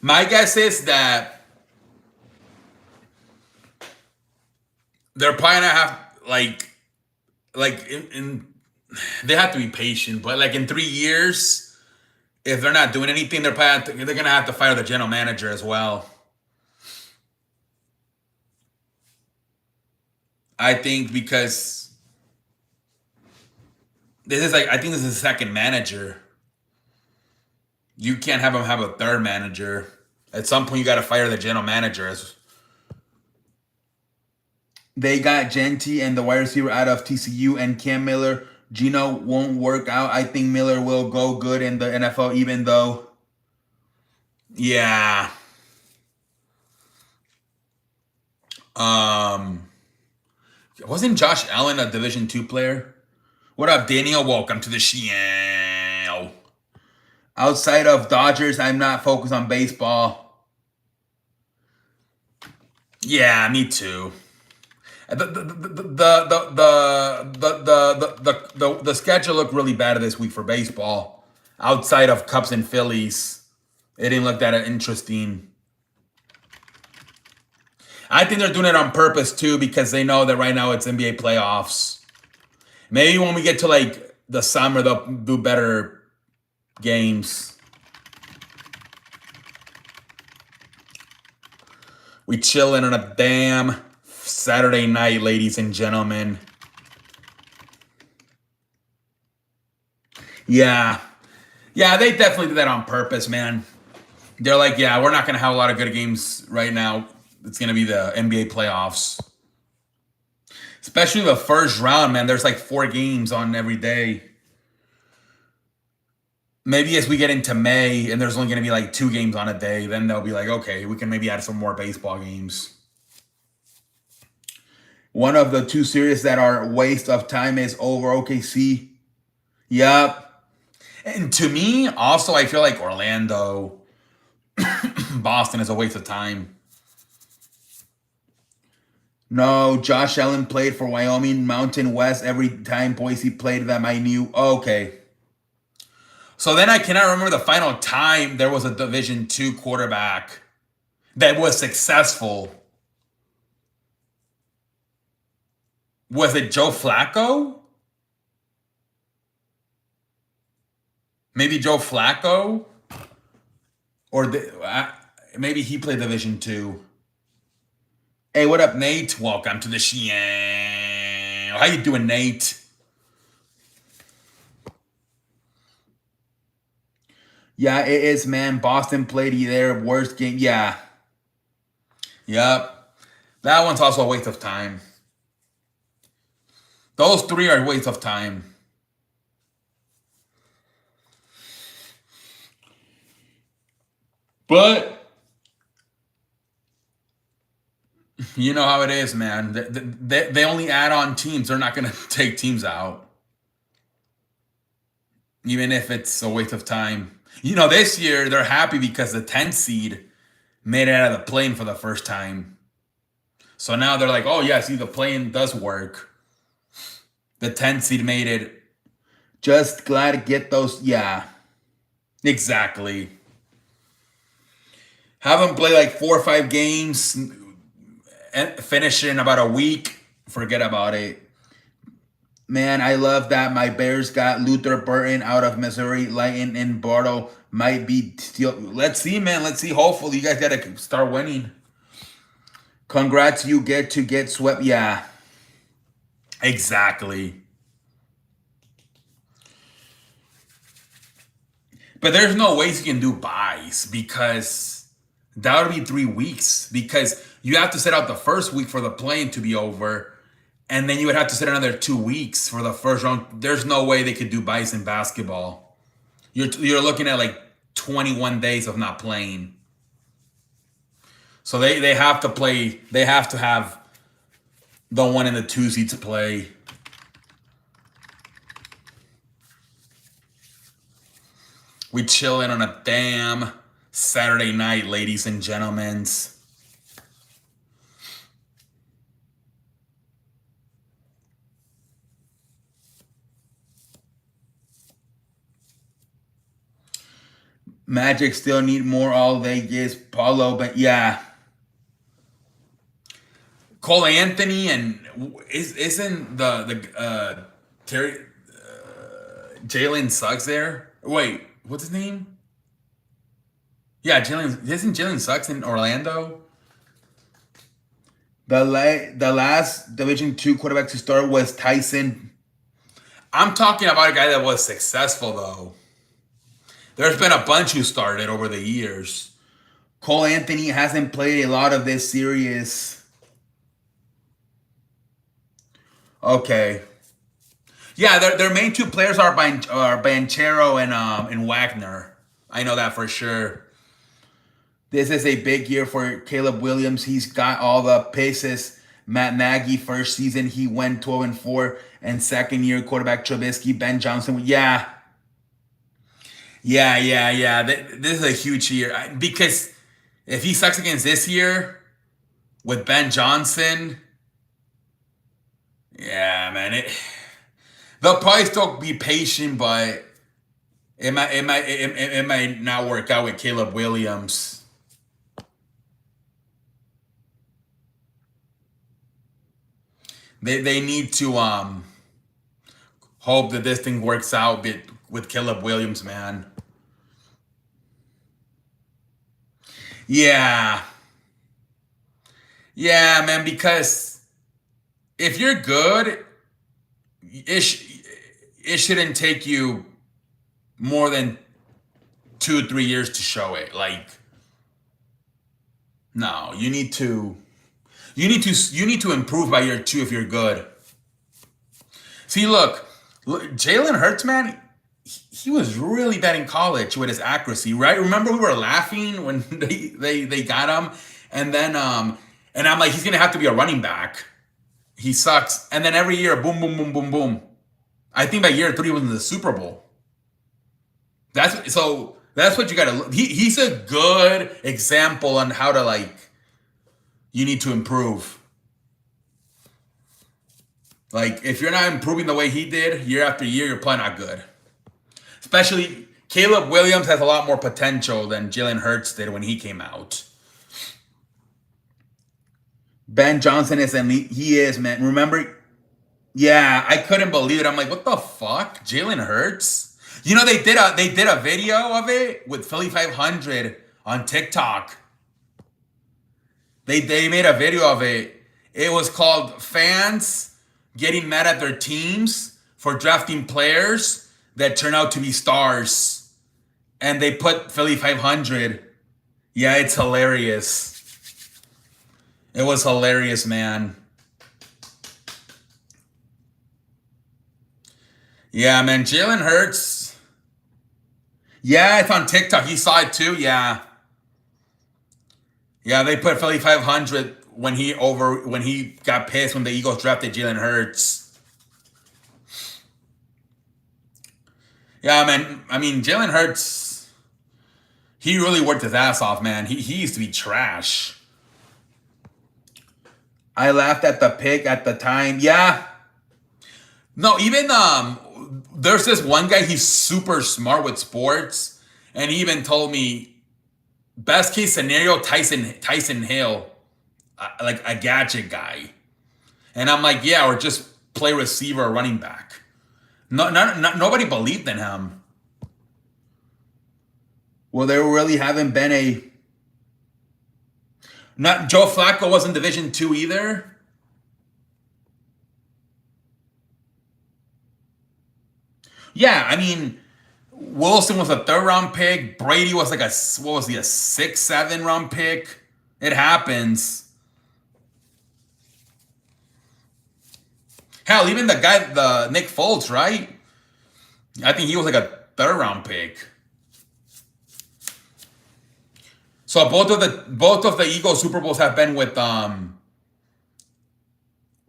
My guess is that they're probably gonna have like in they have to be patient, but like in 3 years, if they're not doing anything, they're gonna have to fire the general manager as well. I think because I think this is the second manager. You can't have them have a third manager. At some point, you got to fire the general manager. They got Genty and the wide receiver out of TCU and Cam Miller. Gino won't work out. I think Miller will go good in the NFL, even though. Yeah. Wasn't Josh Allen a Division II player? What up, Daniel? Welcome to the show. Outside of Dodgers, I'm not focused on baseball. Yeah, me too. The schedule looked really bad this week for baseball. Outside of Cubs and Phillies, it didn't look that interesting. I think they're doing it on purpose too, because they know that right now it's NBA playoffs. Maybe when we get to like the summer, they'll do better games. We chilling on a damn Saturday night, ladies and gentlemen. Yeah. Yeah, they definitely did that on purpose, man. They're like, yeah, we're not going to have a lot of good games right now. It's going to be the NBA playoffs. Especially the first round, man. There's like 4 games on every day. Maybe as we get into May and there's only going to be like 2 games on a day, then they'll be like, okay, we can maybe add some more baseball games. One of the 2 series that are waste of time is over OKC. Yep. And to me, also, I feel like Orlando, Boston is a waste of time. No, Josh Allen played for Wyoming Mountain West every time Boise played them. I knew. Okay. So then I cannot remember the final time there was a Division II quarterback that was successful. Was it Joe Flacco? Maybe Joe Flacco? Or maybe he played Division II. Hey, what up, Nate? Welcome to the show. How you doing, Nate? Yeah, it is, man. Boston played their worst game. Yeah. Yep. That one's also a waste of time. Those 3 are a waste of time. But you know how it is, man. They only add on teams. They're not going to take teams out. Even if it's a waste of time. You know, this year they're happy because the 10th seed made it out of the plane for the first time. So now they're like, oh, yeah, see, the plane does work. The 10th seed made it. Just glad to get those. Yeah, exactly. Have them play like 4 or 5 games and finish it in about a week. Forget about it. Man, I love that my Bears got Luther Burton out of Missouri. Lighton and Bartle might be still. Let's see, man. Let's see. Hopefully, you guys got to start winning. Congrats, you get to get swept. Yeah, exactly. But there's no ways you can do buys because that would be 3 weeks because you have to set out the first week for the plane to be over. And then you would have to sit another 2 weeks for the first round. There's no way they could do buys in basketball. You're looking at like 21 days of not playing. So they have to play. They have to have the 1 and the 2 seeds play. We chilling on a damn Saturday night, ladies and gentlemen. Magic still need more all Vegas, Paulo, but yeah. Cole Anthony and isn't the Terry Jalen Suggs there? Wait, what's his name? Yeah, isn't Jalen Suggs in Orlando? The last Division II quarterback to start was Tyson. I'm talking about a guy that was successful though. There's been a bunch who started over the years. Cole Anthony hasn't played a lot of this series. Okay. Yeah, their main 2 players are Banchero and Wagner. I know that for sure. This is a big year for Caleb Williams. He's got all the pieces. Matt Nagy, first season, he went 12-4. And second year, quarterback Trubisky, Ben Johnson. Yeah. Yeah. This is a huge year. Because if he sucks against this year with Ben Johnson, yeah, man, they'll probably still be patient, but it might not work out with Caleb Williams. They need to Hope that this thing works out with Caleb Williams, man. Yeah. Yeah, man, because if you're good, it shouldn't take you more than 2 3 years to show it. Like, no, you need to improve by year 2 if you're good. See, look, Jalen Hurts, man, he was really bad in college with his accuracy, right? Remember we were laughing when they got him, and then and I'm like, he's gonna have to be a running back. He sucks. And then every year, boom, boom, boom, boom, boom. I think by year 3 he was in the Super Bowl. That's what you gotta look. He's a good example on how to, like, you need to improve. Like, if you're not improving the way he did year after year, you're probably not good. Especially Caleb Williams has a lot more potential than Jalen Hurts did when he came out. Ben Johnson is elite. He is, man. Remember? Yeah, I couldn't believe it. I'm like, what the fuck? Jalen Hurts? You know, they did a video of it with Philly 500 on TikTok. They made a video of it. It was called Fans Getting Mad at Their Teams for Drafting Players that Turn Out to Be Stars. And they put Philly 500. Yeah, it's hilarious. It was hilarious, man. Yeah, man, Jalen Hurts. Yeah, it's on TikTok. You saw it too? Yeah. Yeah, they put Philly 500 when he got pissed when the Eagles drafted Jalen Hurts. Yeah, man. I mean, Jalen Hurts, he really worked his ass off, man. He used to be trash. I laughed at the pick at the time. Yeah. No, even there's this one guy, he's super smart with sports, and he even told me best case scenario, Tyson Hill, like a gadget guy. And I'm like, yeah, or just play receiver or running back. Nobody believed in him. Well, there really haven't been a. Not Joe Flacco was in Division 2 either. Yeah, I mean, Wilson was a 3rd-round pick. Brady was like a 6, 7 round pick. It happens. Hell, even the Nick Foles, right? I think he was like a 3rd-round pick. So both of the Eagles Super Bowls have been with no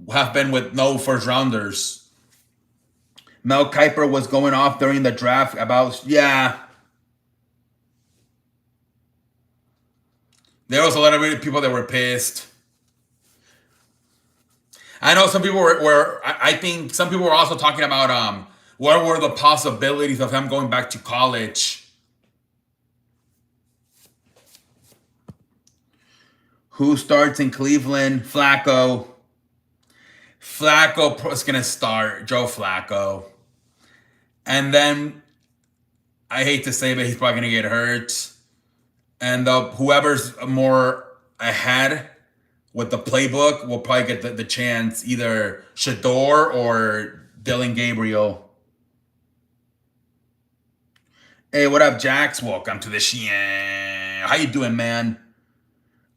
1st-rounders. Mel Kiper was going off during the draft about, yeah. There was a lot of people that were pissed. I know some people I think some people were also talking about what were the possibilities of him going back to college. Who starts in Cleveland? Flacco. Flacco is going to start. Joe Flacco. And then, I hate to say, but he's probably going to get hurt. And whoever's more ahead with the playbook will probably get the chance. Either Shador or Dylan Gabriel. Hey, what up, Jax? Welcome to the show. How you doing, man?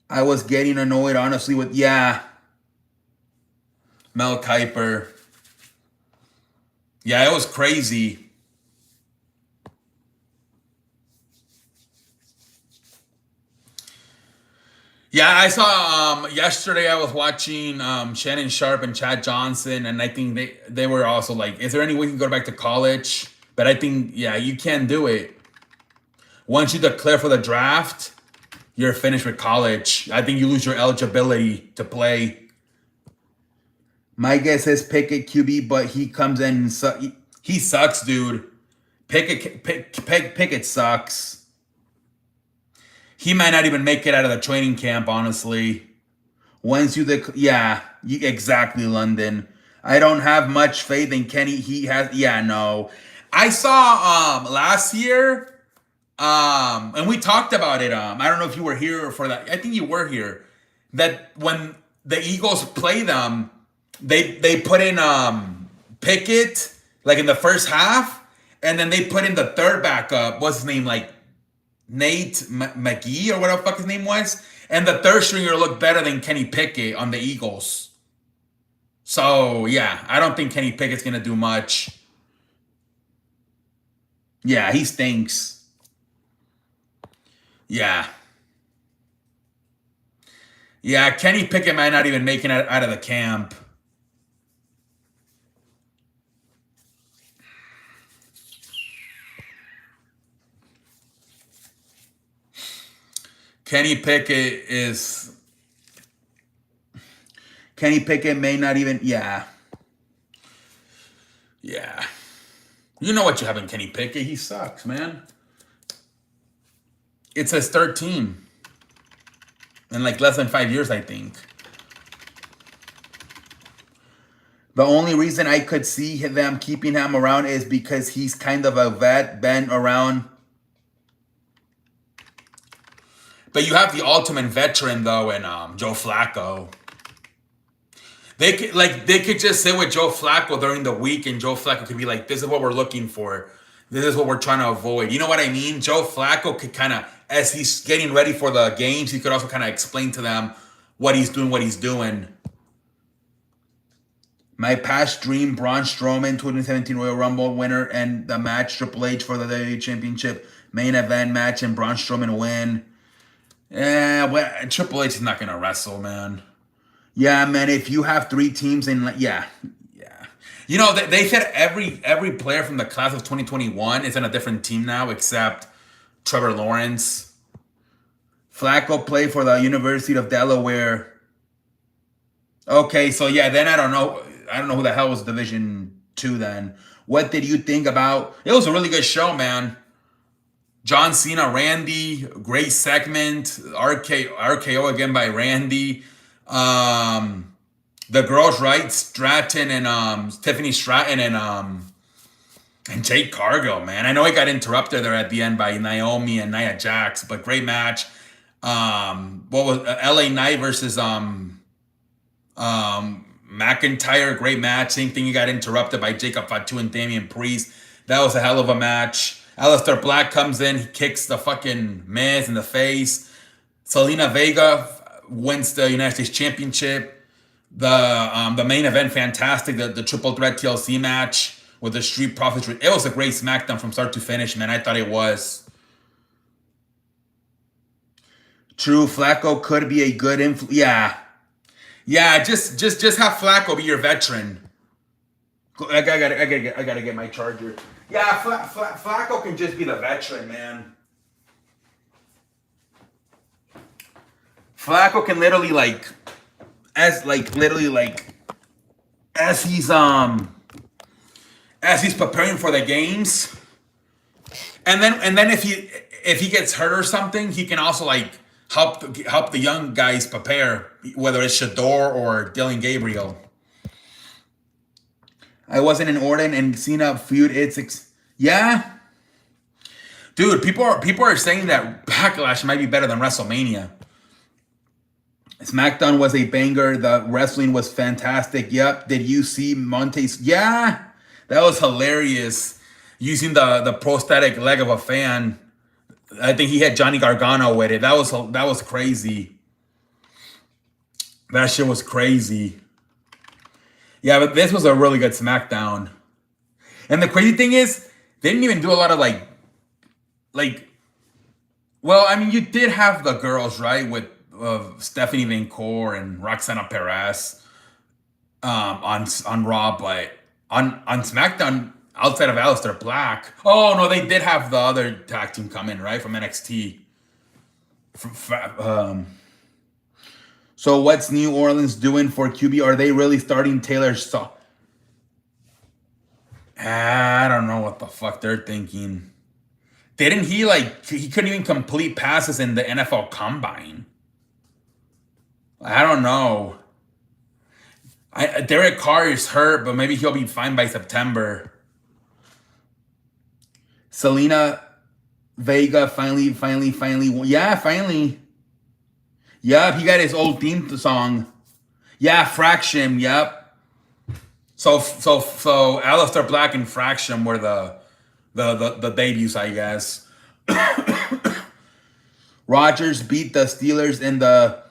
I was getting annoyed, honestly, with, yeah. Mel Kiper. Yeah, it was crazy. Yeah, I saw yesterday I was watching Shannon Sharp and Chad Johnson, and I think they were also like, is there any way you can go back to college? But I think, yeah, you can do it. Once you declare for the draft, you're finished with college. I think you lose your eligibility to play. My guess is Pickett QB, but he comes in and he sucks, dude. Pickett sucks. He might not even make it out of the training camp, honestly. Once you exactly, London. I don't have much faith in Kenny. He has, yeah, no. I saw last year, and we talked about it. I don't know if you were here for that. I think you were here. That when the Eagles play them, they put in Pickett like in the first half, and then they put in the third backup. What's his name? Like Nate McGee or whatever the fuck his name was. And the third stringer looked better than Kenny Pickett on the Eagles. So yeah, I don't think Kenny Pickett's gonna do much. Yeah, he stinks. Yeah. Yeah, Kenny Pickett might not even make it out of the camp. Kenny Pickett is. Kenny Pickett may not even. Yeah. Yeah. You know what you have in Kenny Pickett. He sucks, man. It's his third team. In like less than 5 years, I think. The only reason I could see them keeping him around is because he's kind of a vet, been around. But you have the ultimate veteran though, in Joe Flacco. They could just sit with Joe Flacco during the week, and Joe Flacco could be like, "This is what we're looking for. This is what we're trying to avoid." You know what I mean? Joe Flacco could kind of, as he's getting ready for the games, he could also kind of explain to them what he's doing. My past dream: Braun Strowman, 2017 Royal Rumble winner, and the match Triple H for the WWE Championship main event match, and Braun Strowman win. Yeah, but Triple H is not gonna wrestle, man. Yeah, man. If you have three teams in, yeah. You know, they said every player from the class of 2021 is on a different team now, except Trevor Lawrence. Flacco played for the University of Delaware. Okay, so yeah, then I don't know. I don't know who the hell was Division 2 then. What did you think about? It was a really good show, man. John Cena, Randy, great segment. RKO again by Randy. The girls, right? Stratton and Tiffany Stratton and Jade Cargill, man. I know it got interrupted there at the end by Naomi and Nia Jax, but great match. What was LA Knight versus McIntyre? Great match. Same thing. He got interrupted by Jacob Fatu and Damian Priest. That was a hell of a match. Aleister Black comes in. He kicks the fucking Miz in the face. Selena Vega wins the United States Championship. The main event, fantastic. The triple threat TLC match with the Street Profits. It was a great SmackDown from start to finish, man. I thought it was. True, Flacco could be a good influence. Yeah. Just have Flacco be your veteran. I gotta get my charger. Yeah, Flacco can just be the veteran, man. Flacco can literally as he's preparing for the games, and then if he gets hurt or something, he can also help the young guys prepare, whether it's Shador or Dylan Gabriel. I wasn't in Orton and Cena feud. Yeah, dude. People are saying that Backlash might be better than WrestleMania. SmackDown was a banger. The wrestling was fantastic. Yep. Did you see Monte's? Yeah, that was hilarious. Using the prosthetic leg of a fan. I think he had Johnny Gargano with it. That was crazy. That shit was crazy. Yeah, but this was a really good SmackDown. And the crazy thing is, they didn't even do a lot of well, I mean, you did have the girls, right, with Stephanie Vancour and Roxana Perez on Raw, but on SmackDown, outside of Aleister Black, oh no, they did have the other tag team come in, right, from NXT. So what's New Orleans doing for QB? Are they really starting Taylor Swift? I don't know what the fuck they're thinking. Didn't he couldn't even complete passes in the NFL Combine? I don't know. Derek Carr is hurt, but maybe he'll be fine by September. Selena Vega finally. Yeah, finally. Yep, he got his old theme song. Yeah, Fraction. Yep. So Alistair Black and Fraction were the debuts, I guess. Rodgers beat the Steelers in the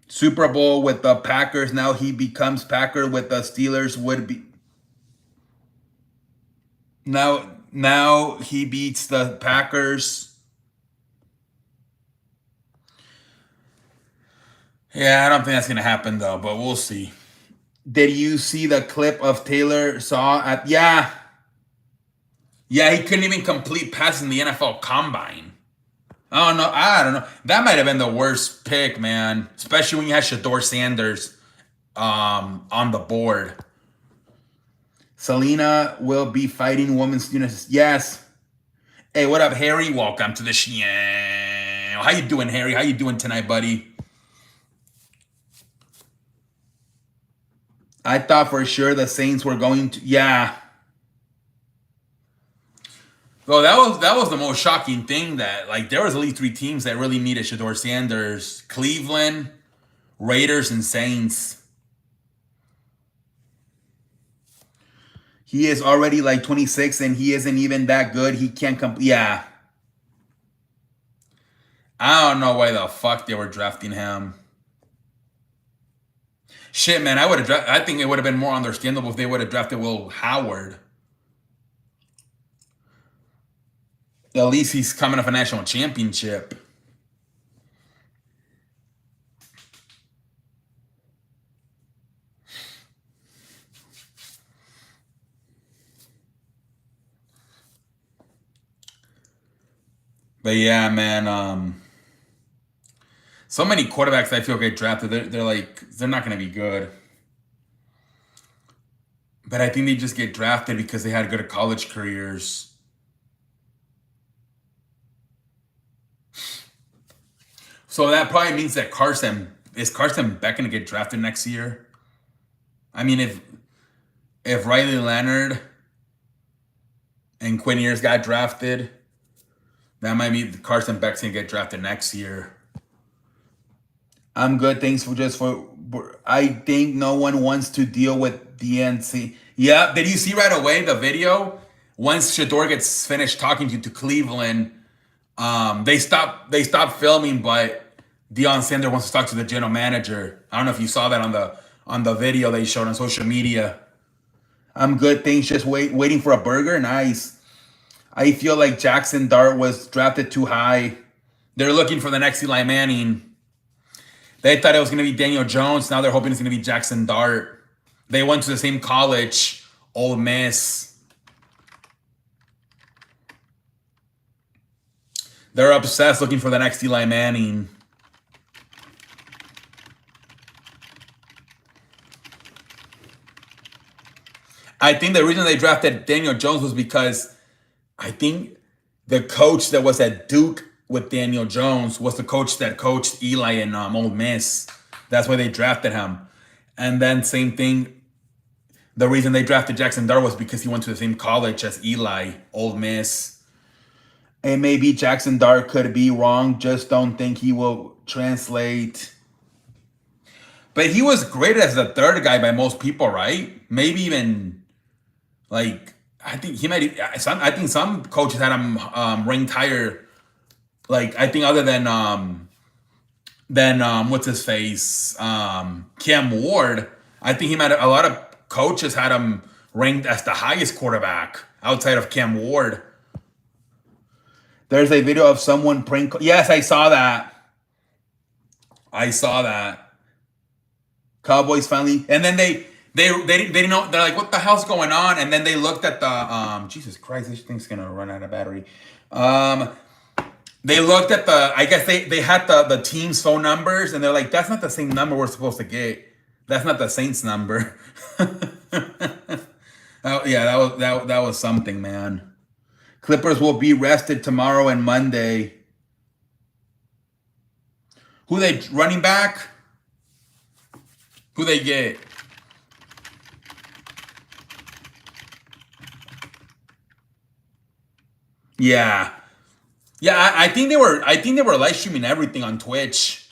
Super Bowl with the Packers. Now he becomes Packer with the Steelers would be. Now he beats the Packers. Yeah, I don't think that's gonna happen though, but we'll see. Did you see the clip of Taylor saw at yeah, he couldn't even complete passes in the NFL Combine. I don't know. That might have been the worst pick, man. Especially when you had Shador Sanders on the board. Selena will be fighting women's students. Yes. Hey, what up, Harry? Welcome to the show. How you doing, Harry? How you doing tonight, buddy? I thought for sure the Saints were going to. Yeah. Well, that was the most shocking thing that like there was at least 3 teams that really needed Shador Sanders: Cleveland, Raiders, and Saints. He is already like 26 and he isn't even that good. He can't complete. Yeah. I don't know why the fuck they were drafting him. Shit, man, I think it would have been more understandable if they would have drafted Will Howard. At least he's coming off a national championship. But yeah, man, so many quarterbacks I feel get drafted. They're not going to be good. But I think they just get drafted because they had good college careers. So that probably means that Carson Beck going to get drafted next year? I mean, if Riley Leonard and Quinn Ewers got drafted, that might mean Carson Beck's going to get drafted next year. I'm good. Thanks for I think no one wants to deal with DNC. Yeah, did you see right away the video? Once Shador gets finished talking to Cleveland, they stopped filming, but Deion Sanders wants to talk to the general manager. I don't know if you saw that on the video they showed on social media. I'm good. Thanks. Just waiting for a burger. Nice. I feel like Jackson Dart was drafted too high. They're looking for the next Eli Manning. They thought it was going to be Daniel Jones. Now they're hoping it's going to be Jackson Dart. They went to the same college, Ole Miss. They're obsessed looking for the next Eli Manning. I think the reason they drafted Daniel Jones was because I think the coach that was at Duke with Daniel Jones was the coach that coached Eli in Ole Miss. That's why they drafted him. And then same thing, the reason they drafted Jackson Dart was because he went to the same college as Eli, Ole Miss. And maybe Jackson Dart could be wrong. Just don't think he will translate. But he was graded as the third guy by most people, right? Maybe even like I think he might. I think some coaches had him ranked higher. Like I think other than what's his face, Cam Ward. I think he might. A lot of coaches had him ranked as the highest quarterback outside of Cam Ward. There's a video of someone prank. Yes, I saw that. Cowboys finally, and then they didn't know. They're like, what the hell's going on? And then they looked at the Jesus Christ, this thing's gonna run out of battery. They looked at I guess they had the team's phone numbers, and they're like, that's not the same number we're supposed to get. That's not the Saints number. Oh yeah, that was something, man. Clippers will be rested tomorrow and Monday. Who they running back? Who they get? Yeah. Yeah, I think they were. I think they were live streaming everything on Twitch.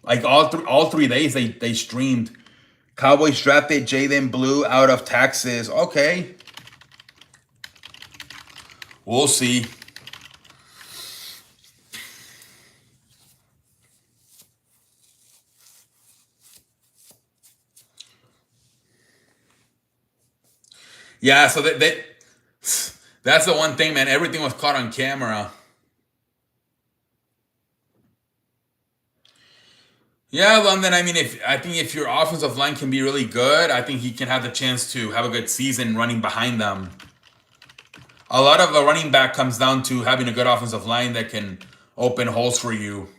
Like all 3 days they streamed. Cowboys drafted Jaden Blue out of Texas. Okay, we'll see. Yeah, so that's the one thing, man. Everything was caught on camera. Yeah, London. I mean, if your offensive line can be really good, I think he can have the chance to have a good season running behind them. A lot of a running back comes down to having a good offensive line that can open holes for you.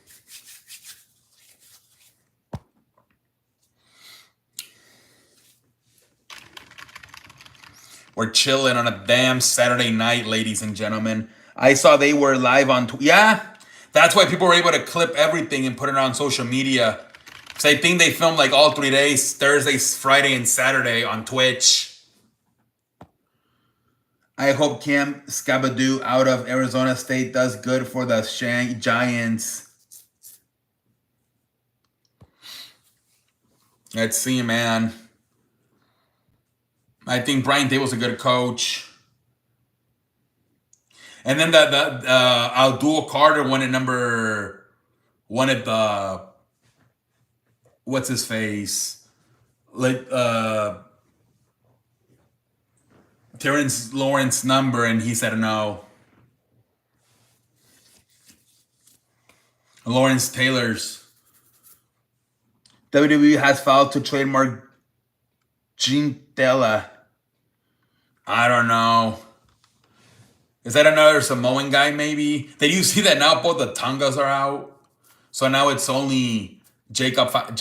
We're chilling on a damn Saturday night, ladies and gentlemen. I saw they were live on. Yeah, that's why people were able to clip everything and put it on social media. Because I think they filmed like all 3 days, Thursday, Friday, and Saturday on Twitch. I hope Cam Scabadoo out of Arizona State does good for the Giants. Let's see, man. I think Brian Dable's a good coach. And then the Abdul Carter wanted the what's his face, like Terrence Lawrence number, and he said no. Lawrence Taylor's. WWE has filed to trademark Gene Della. I don't know. Is that another Samoan guy, maybe? Did you see that now both the Tongas are out? So now it's only Jacob Fatu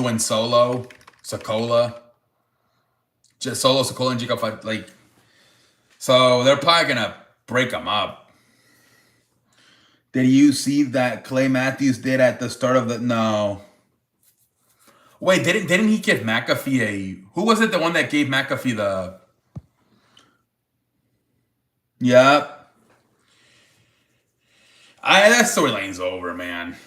and Solo Sokola. Solo Sokola and Jacob Fatu, like. So they're probably going to break them up. Did you see that Clay Matthews did at the start of the... No. Wait, didn't he give McAfee a... Who was it, the one that gave McAfee the... Yep. That storyline's over, man.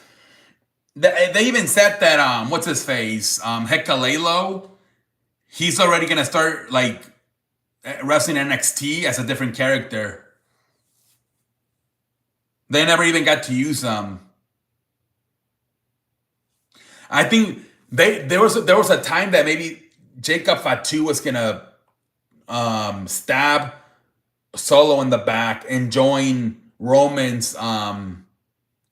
They even said that, what's his face? Hekalelo, he's already going to start, like, wrestling NXT as a different character. They never even got to use them. I think there was a time that maybe Jacob Fatu was gonna stab Solo in the back and join Roman's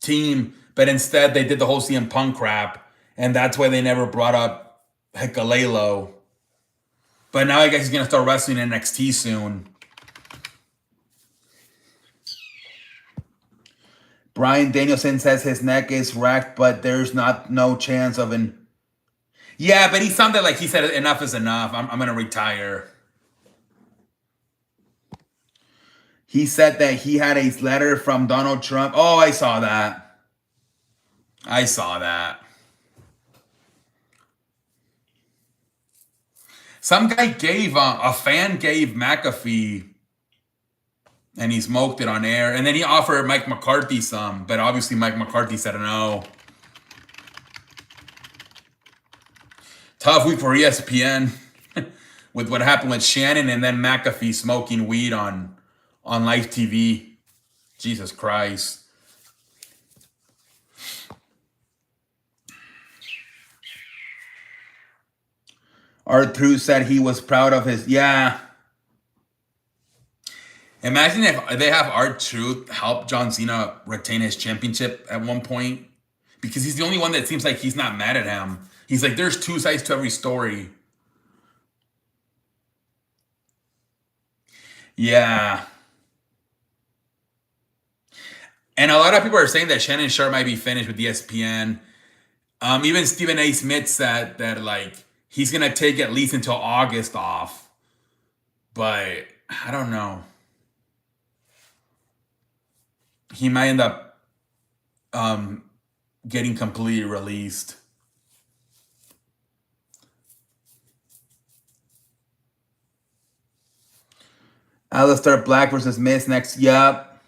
team, but instead they did the whole CM Punk crap, and that's why they never brought up Hekalelo. But now I guess he's gonna start wrestling NXT soon. Brian Danielson says his neck is racked, but there's no chance of an... Yeah, but he sounded like he said enough is enough. I'm going to retire. He said that he had a letter from Donald Trump. Oh, I saw that. I saw that. Some guy a fan gave McAfee... and he smoked it on air. And then he offered Mike McCarthy some, but obviously Mike McCarthy said no. Tough week for ESPN with what happened with Shannon and then McAfee smoking weed on live TV. Jesus Christ. R-Truth said he was proud of his... Yeah. Imagine if they have R-Truth help John Cena retain his championship at one point. Because he's the only one that seems like he's not mad at him. He's like, there's two sides to every story. Yeah. And a lot of people are saying that Shannon Sharp might be finished with ESPN. Even Stephen A. Smith said that, like, he's going to take at least until August off. But I don't know. He might end up getting completely released. Alistair Black versus Miz next. Yup.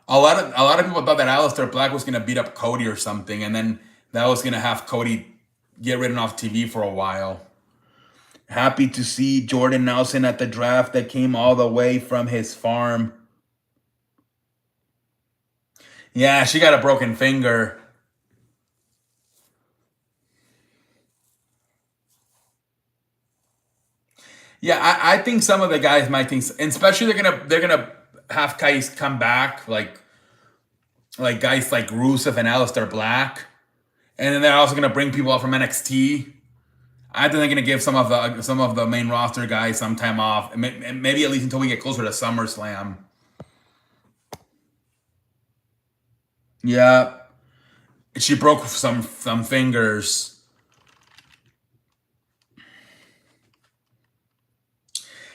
A lot of people thought that Alistair Black was gonna beat up Cody or something, and then that was gonna have Cody get ridden off TV for a while. Happy to see Jordan Nelson at the draft that came all the way from his farm. Yeah, she got a broken finger. Yeah, I think some of the guys might think, and especially they're gonna have guys come back like guys like Rusev and Aleister Black, and then they're also gonna bring people up from NXT. I think they're gonna give some of the main roster guys some time off, and maybe at least until we get closer to SummerSlam. Yeah, she broke some fingers.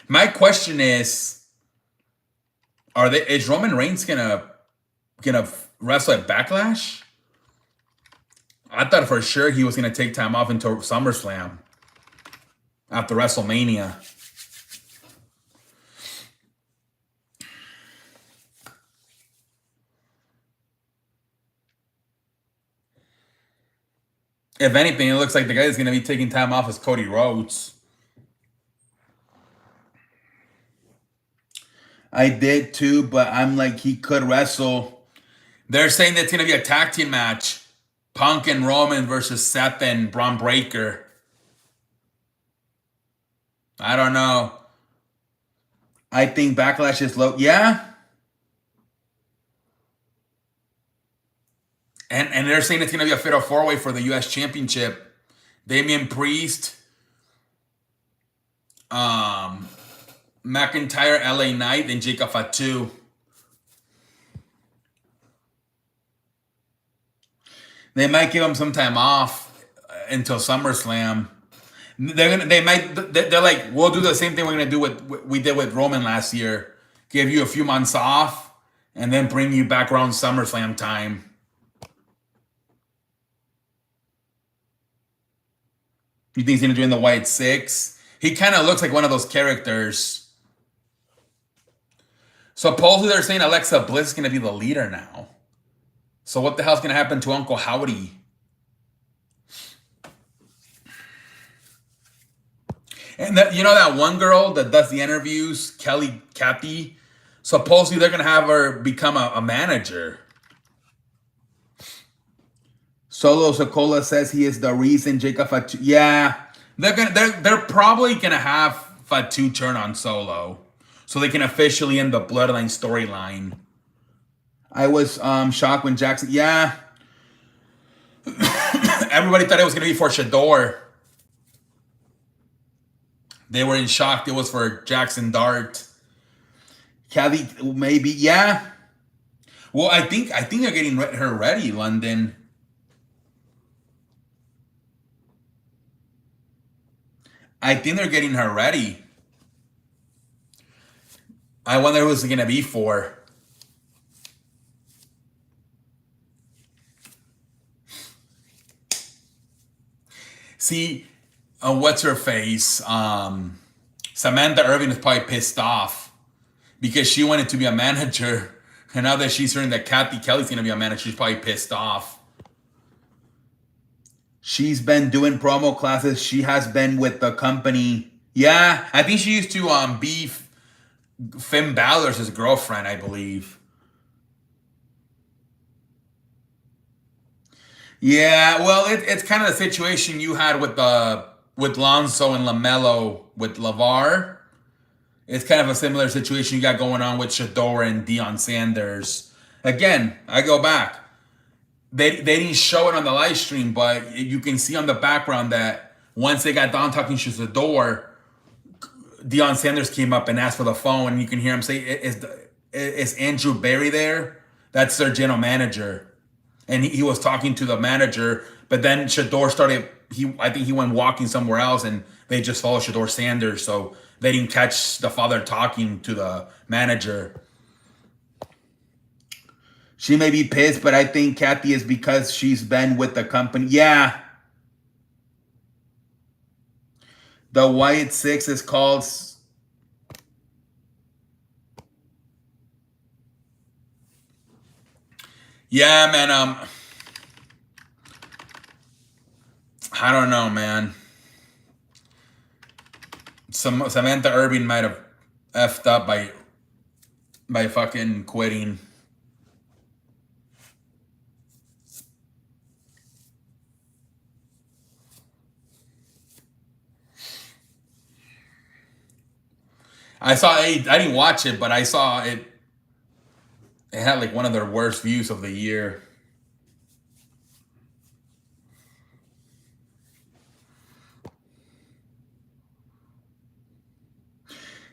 My question is, is Roman Reigns gonna wrestle at Backlash? I thought for sure he was gonna take time off until SummerSlam after WrestleMania. If anything, it looks like the guy that's gonna be taking time off is Cody Rhodes. I did too, but I'm like, he could wrestle. They're saying that it's gonna be a tag team match. Punk and Roman versus Seth and Braun Breaker. I don't know. I think Backlash is low. Yeah. And they're saying it's gonna be a fatal four-way for the US Championship. Damian Priest, McIntyre, LA Knight, and Jacob Fatu. They might give him some time off until SummerSlam. They're like, we'll do the same thing we're gonna do with we did with Roman last year. Give you a few months off, and then bring you back around SummerSlam time. You think he's gonna join the White Six? He kind of looks like one of those characters. Supposedly they're saying Alexa Bliss is gonna be the leader now. So what the hell's gonna happen to Uncle Howdy? And that one girl that does the interviews, Kathy. Supposedly they're gonna have her become a manager. Solo Sokola says he is the reason Jacob Fatu. Yeah, they're probably gonna have Fatu turn on Solo, so they can officially end the Bloodline storyline. I was shocked when Jackson. Yeah, everybody thought it was gonna be for Shador. They were in shock. It was for Jackson Dart. Kathy, maybe. Yeah. Well, I think they're getting her ready, London. I think they're getting her ready. I wonder who it's going to be for. See, what's her face? Samantha Irvin is probably pissed off because she wanted to be a manager. And now that she's hearing that Kathy Kelly's going to be a manager, she's probably pissed off. She's been doing promo classes. She has been with the company. Yeah, I think she used to be Finn Balor's girlfriend, I believe. Yeah, well, it's kind of the situation you had with Lonzo and LaMelo with LeVar. It's kind of a similar situation you got going on with Shador and Deion Sanders. Again, I go back. They didn't show it on the live stream, but you can see on the background that once they got done talking to Shador, Deion Sanders came up and asked for the phone, and you can hear him say, "Is Andrew Barry there?" That's their general manager, and he was talking to the manager. But then Shador started. I think he went walking somewhere else, and they just followed Shador Sanders, so they didn't catch the father talking to the manager. She may be pissed, but I think Kathy is because she's been with the company. Yeah. The White Six is called. Yeah, man. I don't know, man. Samantha Irving might have effed up by fucking quitting. I didn't watch it, but I saw it. It had like one of their worst views of the year.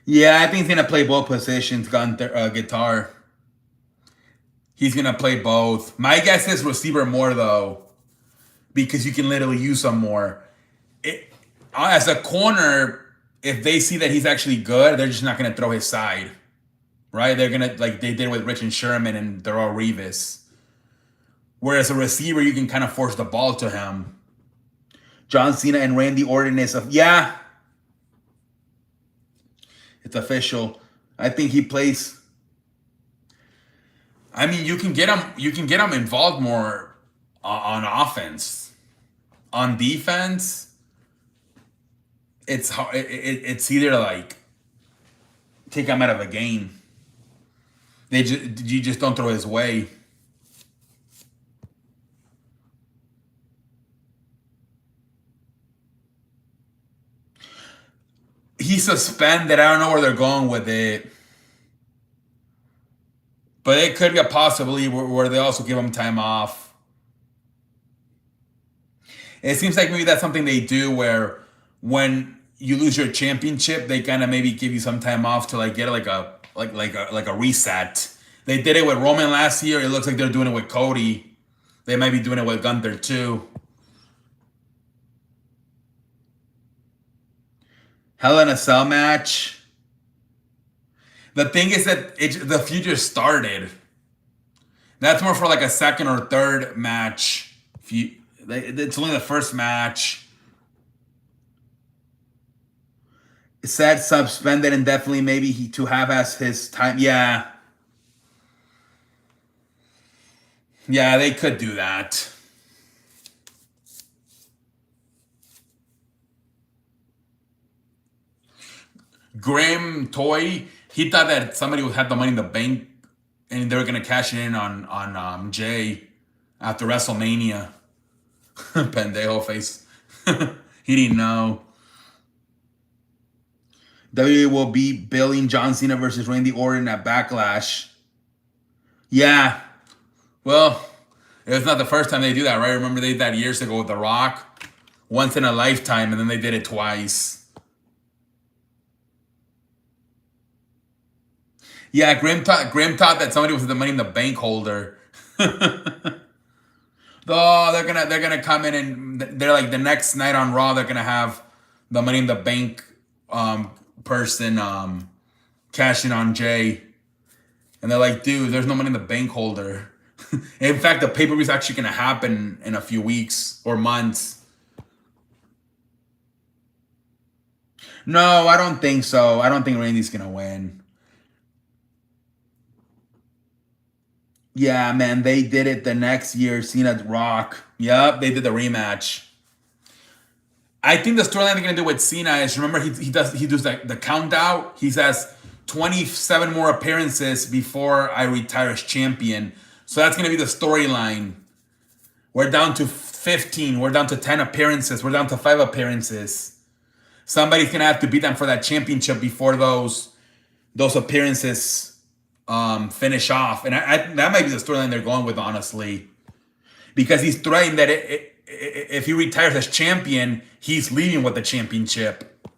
Yeah, I think he's gonna play both positions, guitar. He's gonna play both. My guess is receiver more though, because you can literally use him more. It, as a corner, if they see that he's actually good, they're just not gonna throw his side, right? They're gonna like they did with Rich and Sherman and Darrell Revis. Whereas a receiver, you can kind of force the ball to him. John Cena and Randy Orton is yeah, it's official. I think he plays. I mean, you can get him. You can get him involved more on offense. On defense, it's hard. It's either like take him out of the game. You just don't throw his way. He's suspended. I don't know where they're going with it. But it could be a possibility where they also give him time off. It seems like maybe that's something they do where when you lose your championship, they kind of maybe give you some time off to like get like a reset. They did it with Roman last year. It looks like they're doing it with Cody. They might be doing it with Gunther too. Hell in a Cell match. The thing is that the future started. That's more for like a second or third match. It's only the first match. It said suspended indefinitely. Maybe he to have as his time. Yeah, yeah, they could do that. Graham Toy, he thought that somebody would have the money in the bank and they were gonna cash it in on Jay after WrestleMania. Pendejo face. He didn't know. WWE will be billing John Cena versus Randy Orton at Backlash. Yeah. Well, it's not the first time they do that, right? Remember they did that years ago with The Rock? Once in a lifetime, and then they did it twice. Yeah, Grim thought that somebody was the money in the bank holder. Oh, they're gonna come in and they're like the next night on Raw they're gonna have the money in the bank person cash in on Jay, and they're like, dude, there's no money in the bank holder. In fact, the pay-per-view is actually gonna happen in a few weeks or months. No, I don't think so. I don't think Randy's gonna win. Yeah, man, they did it the next year. Cena Rock. Yep, they did the rematch. I think the storyline they're gonna do with Cena is remember he does the countdown. He says 27 more appearances before I retire as champion. So that's gonna be the storyline. We're down to 15. We're down to 10 appearances. We're down to 5 appearances. Somebody's gonna have to beat them for that championship before those appearances finish off, and that might be the storyline they're going with, honestly, because he's threatening that if he retires as champion, he's leaving with the championship.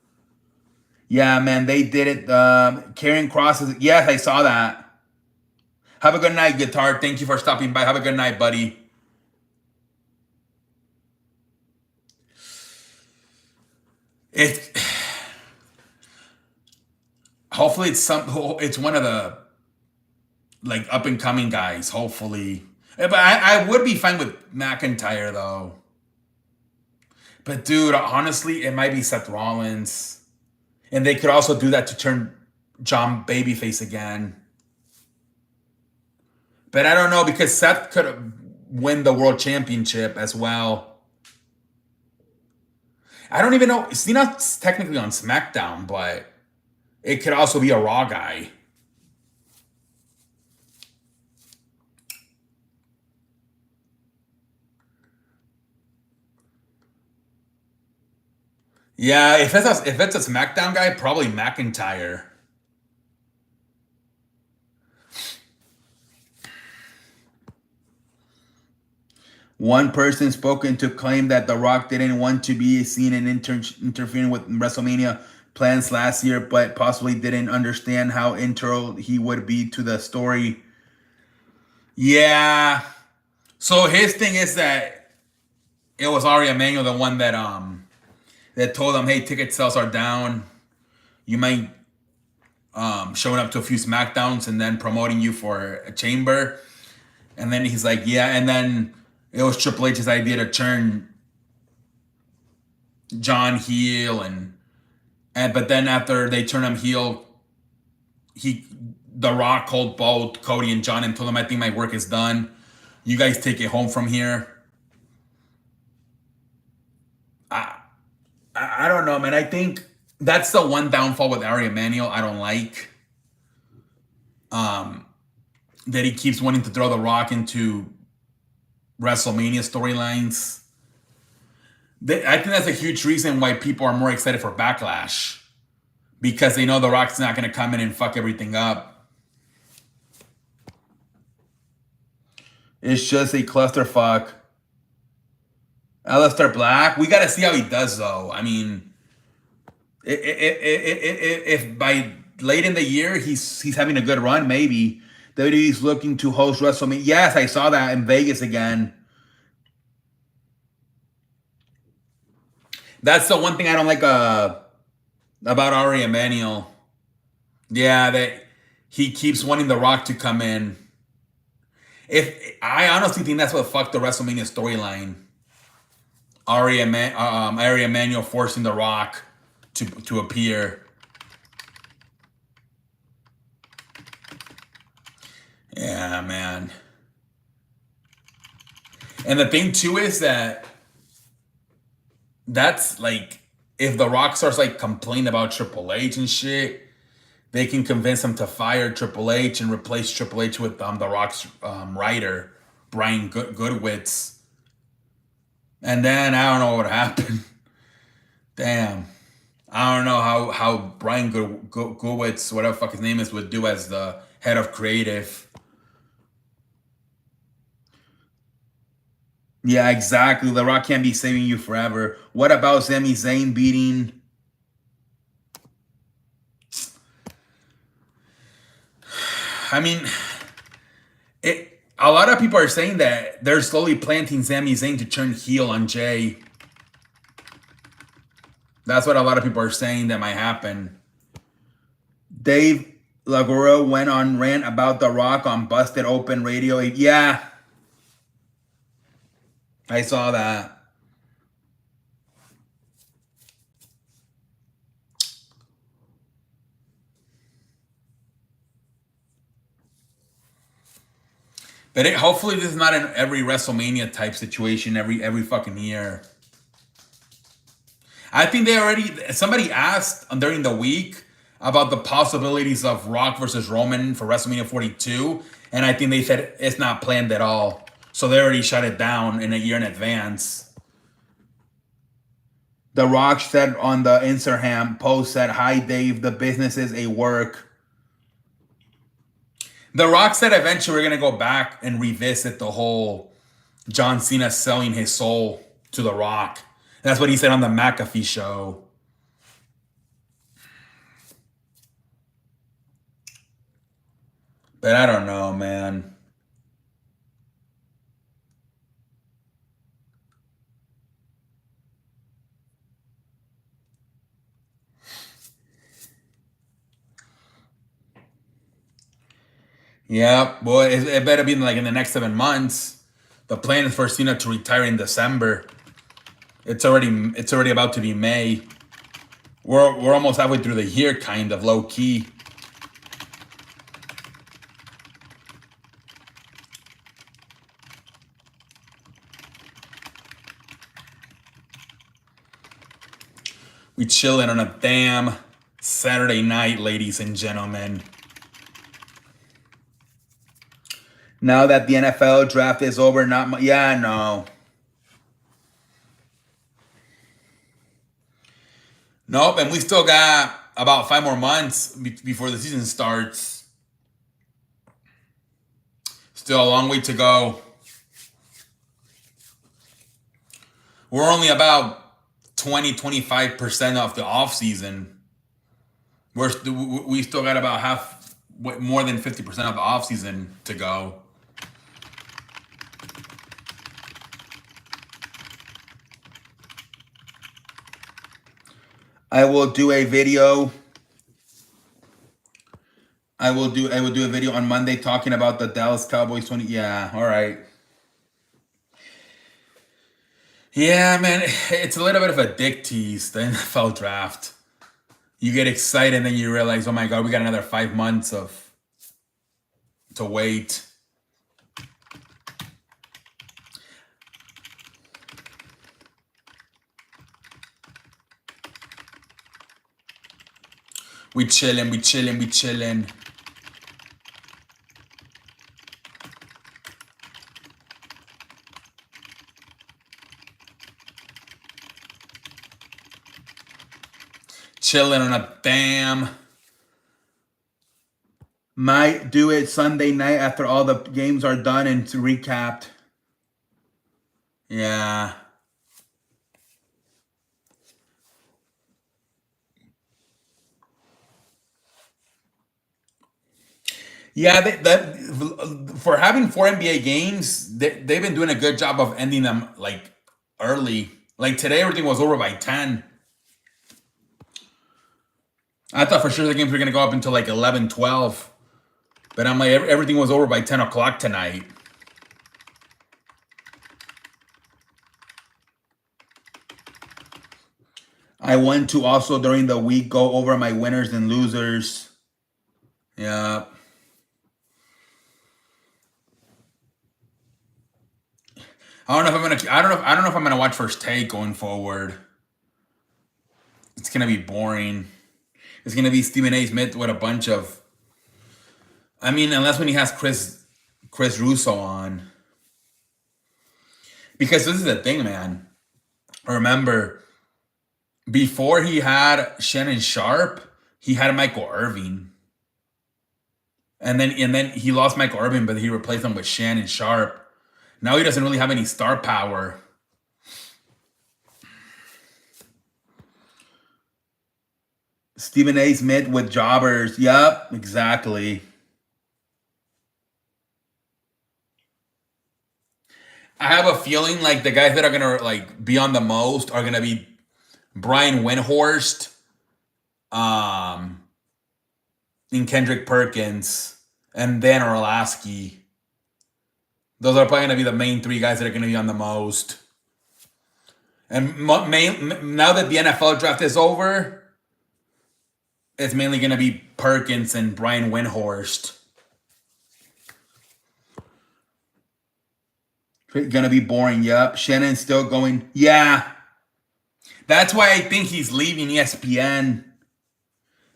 Yeah, man, they did it. Karrion Kross is yes, I saw that. Have a good night, Guitar. Thank you for stopping by. Have a good night, buddy. It hopefully it's one of the like up and coming guys. Hopefully, but I would be fine with McIntyre though. But dude, honestly, it might be Seth Rollins, and they could also do that to turn John babyface again. But I don't know because Seth could win the world championship as well. I don't even know. Cena's technically on SmackDown, but it could also be a Raw guy. Yeah, if it's a SmackDown guy, probably McIntyre. One person spoken to claim that The Rock didn't want to be seen in interfering with WrestleMania plans last year, but possibly didn't understand how integral he would be to the story. Yeah. So his thing is that it was Ari Emanuel, the one that told him, "Hey, ticket sales are down. You might showing up to a few SmackDowns and then promoting you for a chamber." And then he's like, "Yeah." And then it was Triple H's idea to turn John heel, and but then after they turn him heel, he The Rock called both Cody and John and told them, "I think my work is done. You guys take it home from here." I I don't know, man. I think that's the one downfall with Ari Emanuel I don't like. Um, that he keeps wanting to throw The Rock into WrestleMania storylines. I think that's a huge reason why people are more excited for Backlash because they know The Rock's not going to come in and fuck everything up. It's just a clusterfuck. Aleister Black, we got to see how he does, though. I mean, if by late in the year he's having a good run, maybe WWE's looking to host WrestleMania. Yes, I saw that in Vegas again. That's the one thing I don't like about Ari Emanuel. Yeah, that he keeps wanting The Rock to come in. If I honestly think that's what fucked the WrestleMania storyline. Ari Emanuel forcing The Rock to appear. Yeah, man. And the thing too is that that's like if The Rock starts like complaining about Triple H and shit, they can convince him to fire Triple H and replace Triple H with The Rock's writer, Brian Goodwitz. And then I don't know what happened. Damn. I don't know how Brian Goodwitz, whatever the fuck his name is, would do as the head of creative. Yeah, exactly. The Rock can't be saving you forever. What about Sami Zayn beating? I mean, a lot of people are saying that they're slowly planting Sami Zayn to turn heel on Jay. That's what a lot of people are saying that might happen. Dave Lagoro went on rant about The Rock on Busted Open Radio. Yeah, I saw that. But hopefully this is not an every WrestleMania type situation every fucking year. I think somebody asked during the week about the possibilities of Rock versus Roman for WrestleMania 42, and I think they said it's not planned at all. So they already shut it down in a year in advance. The Rock said on the Instagram post said, "Hi Dave, the business is a work." The Rock said eventually we're gonna go back and revisit the whole John Cena selling his soul to The Rock. That's what he said on the McAfee show. But I don't know, man. Yeah, boy, it better be like in the next 7 months. The plan is for Cena to retire in December. It's already about to be May. We're almost halfway through the year, kind of low key. We chilling on a damn Saturday night, ladies and gentlemen. Now that the NFL draft is over, yeah, no. Nope, and we still got about 5 more months before the season starts. Still a long way to go. We're only about 20-25% off the off season. We still got about more than 50% of the off season to go. I will do a video. I will do a video on Monday talking about the Dallas Cowboys 20. Yeah, all right. Yeah, man, it's a little bit of a dick tease, the NFL draft. You get excited and then you realize, oh my God, we got another 5 months to wait. We chilling. Chilling on a damn. Might do it Sunday night after all the games are done and recapped. Yeah. Yeah, for having 4 NBA games, they've been doing a good job of ending them like early. Like today, everything was over by 10. I thought for sure the games were going to go up until like 11, 12. But I'm like, everything was over by 10 o'clock tonight. I want to also during the week go over my winners and losers. Yeah. I don't know if I'm gonna watch First Take going forward. It's gonna be boring. It's gonna be Stephen A. Smith with a bunch of. I mean, unless when he has Chris Russo on. Because this is the thing, man. Remember, before he had Shannon Sharp, he had Michael Irvin. And then he lost Michael Irvin, but he replaced him with Shannon Sharp. Now he doesn't really have any star power. Stephen A. Smith with jobbers. Yep, exactly. I have a feeling like the guys that are gonna like be on the most are gonna be Brian Windhorst, and Kendrick Perkins, and Dan Orlovsky. Those are probably gonna be the main 3 guys that are gonna be on the most. And now that the NFL draft is over, it's mainly gonna be Perkins and Brian Windhorst. Gonna be boring. Yep. Shannon's still going. Yeah. That's why I think he's leaving ESPN.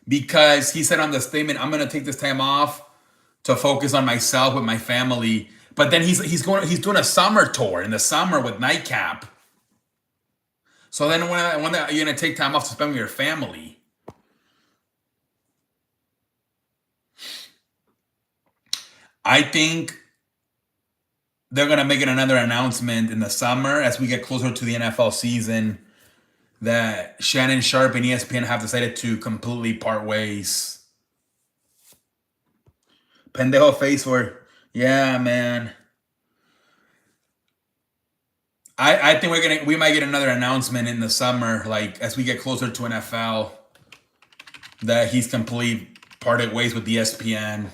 Because he said on the statement, I'm gonna take this time off to focus on myself with my family. But then he's doing a summer tour in the summer with Nightcap. So then when are you gonna take time off to spend with your family? I think they're gonna make another announcement in the summer as we get closer to the NFL season that Shannon Sharp and ESPN have decided to completely part ways. Pendejo face for, yeah, man. I think we might get another announcement in the summer, like as we get closer to NFL, that he's completely parted ways with ESPN.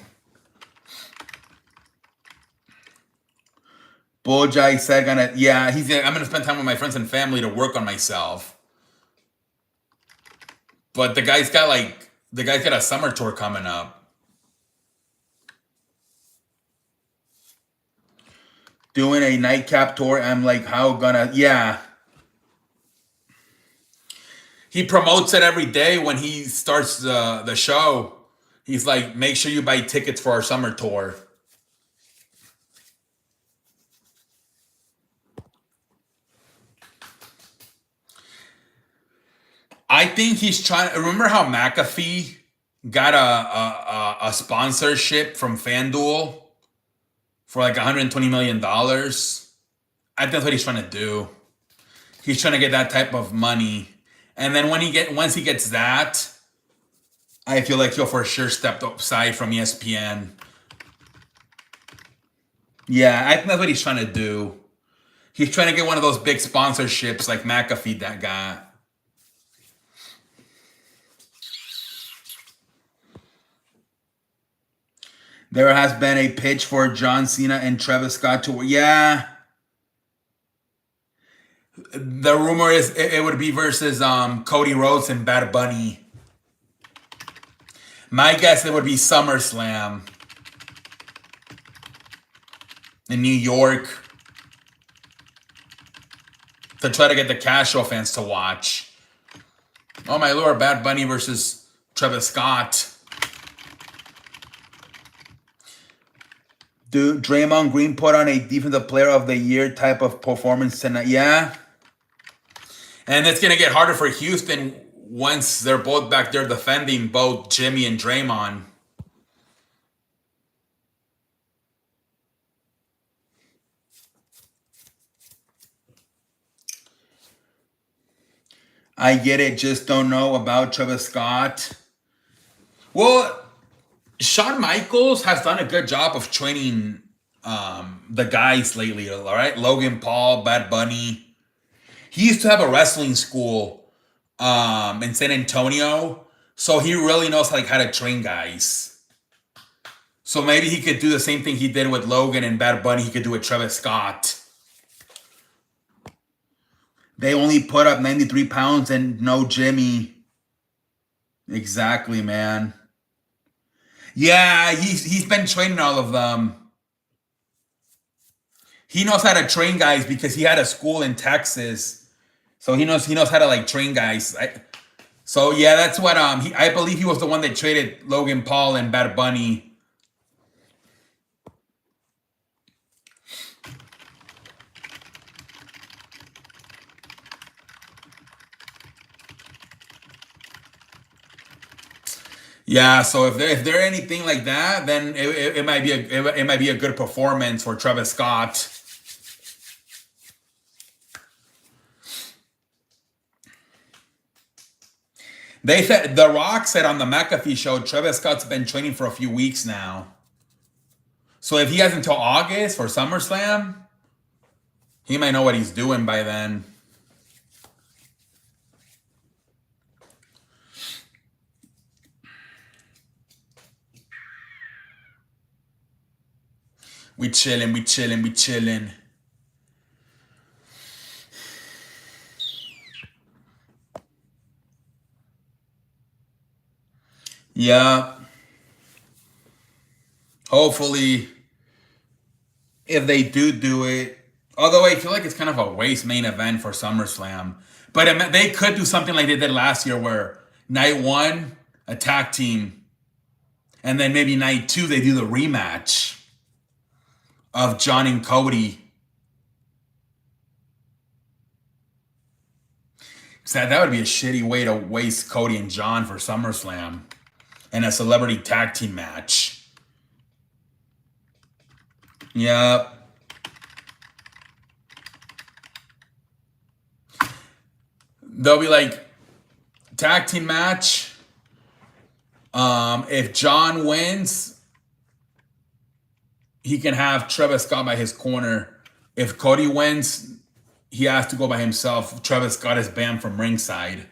Bullseye said, yeah, I'm gonna spend time with my friends and family to work on myself. But the guy's got a summer tour coming up. Doing a nightcap tour. I'm like, how gonna, yeah. He promotes it every day when he starts the show. He's like, make sure you buy tickets for our summer tour. I think he's trying. Remember how McAfee got a sponsorship from FanDuel for like $120 million? I think that's what he's trying to do. He's trying to get that type of money, and then once he gets that, I feel like he'll for sure step aside from ESPN. Yeah, I think that's what he's trying to do. He's trying to get one of those big sponsorships like McAfee that got. There has been a pitch for John Cena and Travis Scott to, yeah. The rumor is it would be versus Cody Rhodes and Bad Bunny. My guess it would be SummerSlam in New York to try to get the casual fans to watch. Oh my lord, Bad Bunny versus Travis Scott. Dude, Draymond Green put on a Defensive Player of the Year type of performance tonight. Yeah. And it's going to get harder for Houston once they're both back there defending both Jimmy and Draymond. I get it, just don't know about Travis Scott. Well, Shawn Michaels has done a good job of training the guys lately, all right? Logan Paul, Bad Bunny. He used to have a wrestling school in San Antonio, so he really knows how to train guys. So maybe he could do the same thing he did with Logan and Bad Bunny, he could do with Travis Scott. They only put up 93 pounds and no Jimmy. Exactly, man. Yeah, he's been training all of them. He knows how to train guys because he had a school in Texas, so he knows how to train guys. So yeah, that's what I believe he was the one that traded Logan Paul and Bad Bunny. Yeah, so if they're anything like that, then it might be a good performance for Travis Scott. They said The Rock said on the McAfee show, Travis Scott's been training for a few weeks now. So if he has until August for SummerSlam, he might know what he's doing by then. We chilling. Yeah. Hopefully, if they do it, although I feel like it's kind of a waste main event for SummerSlam. But they could do something like they did last year where night one, a tag team, and then maybe night two, they do the rematch of John and Cody. So that would be a shitty way to waste Cody and John for SummerSlam and a celebrity tag team match. Yep. They'll be like, tag team match. If John wins, he can have Travis Scott by his corner. If Cody wins, he has to go by himself. Travis Scott is banned from ringside.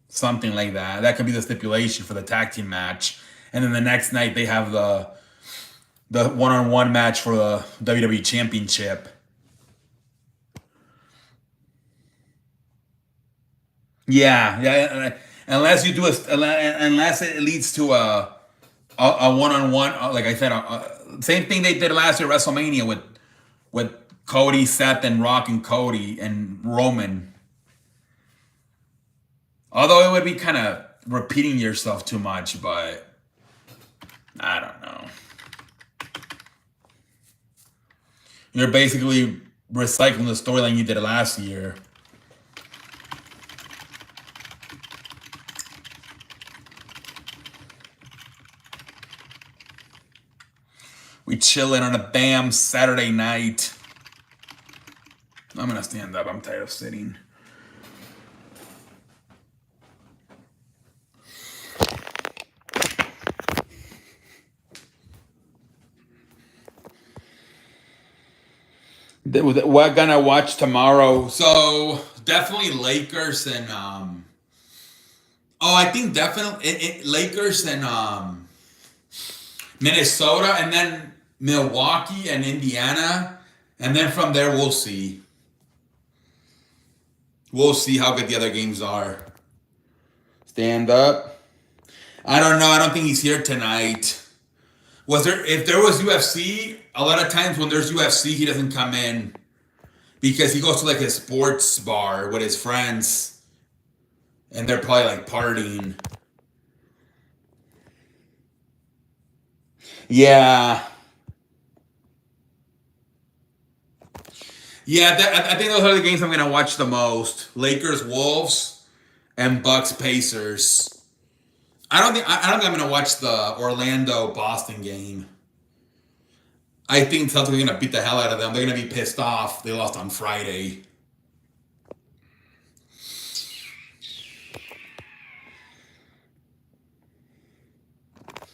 Something like that. That could be the stipulation for the tag team match. And then the next night they have the one-on-one match for the WWE Championship. Yeah, yeah. Unless you do unless it leads to a one-on-one, like I said, same thing they did last year at WrestleMania with Cody, Seth, and Rock and Cody and Roman. Although it would be kind of repeating yourself too much, but I don't know. You're basically recycling the storyline you did last year. We chilling on a damn Saturday night. I'm gonna stand up. I'm tired of sitting. What gonna watch tomorrow? So definitely Lakers and oh, I think definitely Lakers and Minnesota, and then Milwaukee and Indiana, and then from there we'll see. We'll see how good the other games are. Stand up. I don't know. I don't think he's here tonight. Was there? If there was UFC, a lot of times when there's UFC, he doesn't come in because he goes to like a sports bar with his friends, and they're probably like partying. Yeah, yeah. I think those are the games I'm gonna watch the most: Lakers, Wolves, and Bucks, Pacers. I don't think I'm gonna watch the Orlando Boston game. I think Celtics are gonna beat the hell out of them. They're gonna be pissed off. They lost on Friday.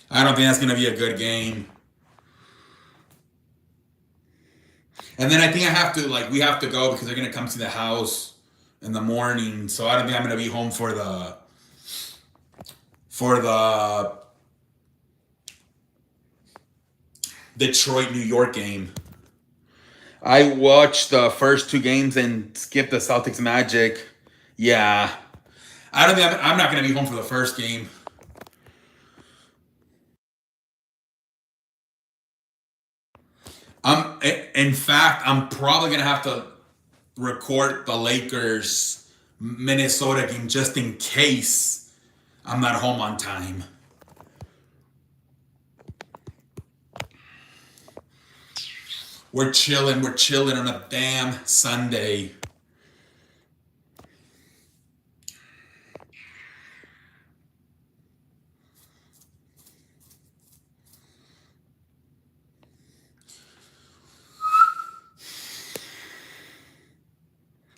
I don't think that's gonna be a good game. And then I think I have to like we have to go because they're gonna come to the house in the morning. So I don't think I'm gonna be home for the Detroit New York game. I watched the first two games and skipped the Celtics Magic. Yeah, I don't think I'm not gonna be home for the first game. In fact, I'm probably gonna have to record the Lakers Minnesota game just in case I'm not home on time. We're chilling. We're chilling on a damn Sunday.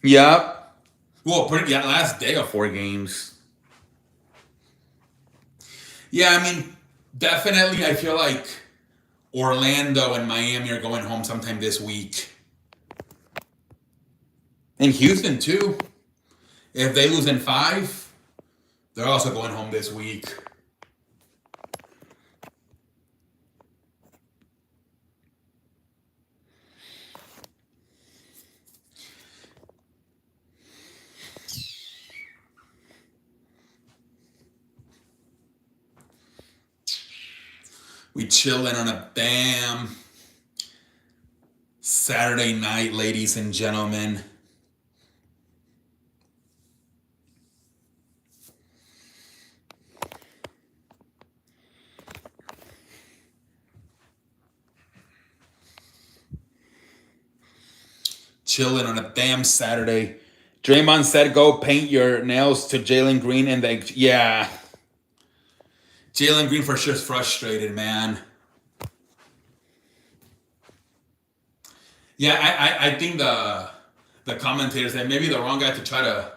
Yep. Well, yeah, last day of 4 games. Yeah, I mean, definitely. I feel like Orlando and Miami are going home sometime this week, and Houston too. If they lose in 5, they're also going home this week. We chilling on a damn Saturday night, ladies and gentlemen. Chilling on a damn Saturday. Draymond said, "Go paint your nails to Jalen Green," and they, yeah, Jalen Green for sure is frustrated, man. Yeah, I think the commentators said maybe the wrong guy to try to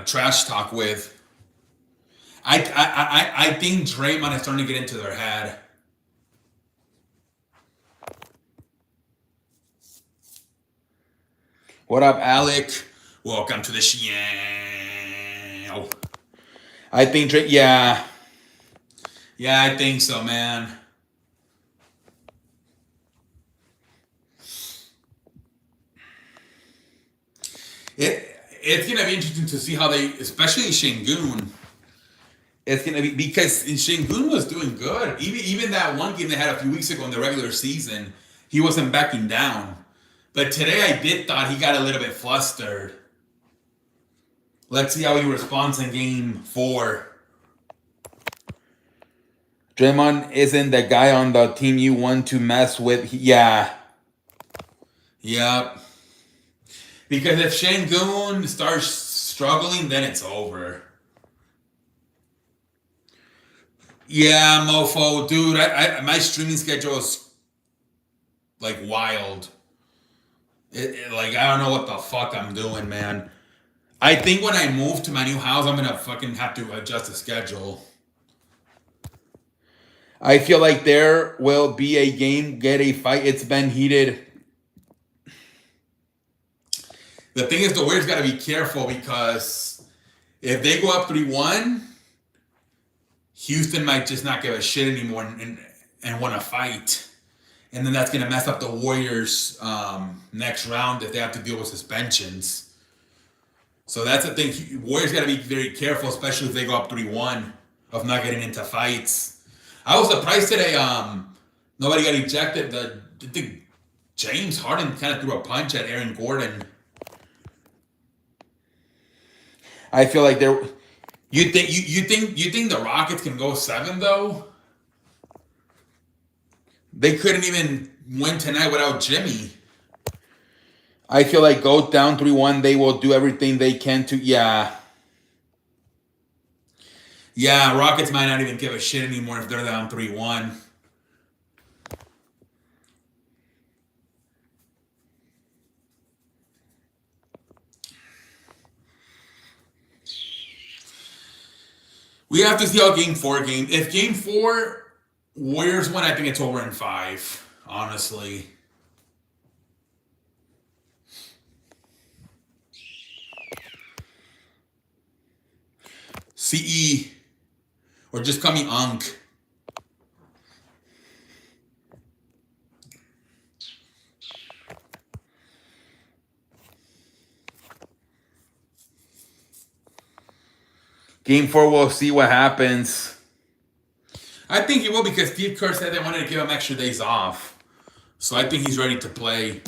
trash talk with. I think Draymond is starting to get into their head. What up, Alec? Welcome to the show. I think yeah, I think so, man. It's gonna be interesting to see how they, especially Shingun. It's gonna be because Shingun was doing good. Even that one game they had a few weeks ago in the regular season, he wasn't backing down. But today I did thought he got a little bit flustered. Let's see how he responds in game 4. Draymond isn't the guy on the team you want to mess with. Yeah. Yep. Because if Shangun starts struggling, then it's over. Yeah, mofo. Dude, my streaming schedule is like wild. Like, I don't know what the fuck I'm doing, man. I think when I move to my new house, I'm gonna fucking have to adjust the schedule. I feel like there will be a game, get a fight. It's been heated. The thing is, the Warriors got to be careful because if they go up 3-1, Houston might just not give a shit anymore and want to fight. And then that's going to mess up the Warriors' next round if they have to deal with suspensions. So that's the thing. Warriors got to be very careful, especially if they go up 3-1, of not getting into fights. I was surprised today. Nobody got ejected. The James Harden kind of threw a punch at Aaron Gordon. I feel like there. You think the Rockets can go 7 though? They couldn't even win tonight without Jimmy. I feel like go down 3-1. They will do everything they can to. Yeah. Yeah, Rockets might not even give a shit anymore if they're down 3-1. We have to see how game 4 game. If game 4 Warriors win, I think it's over in 5. Honestly. CE. Or just call me Unk. Game 4, we'll see what happens. I think he will because Steve Kerr said they wanted to give him extra days off. So I think he's ready to play.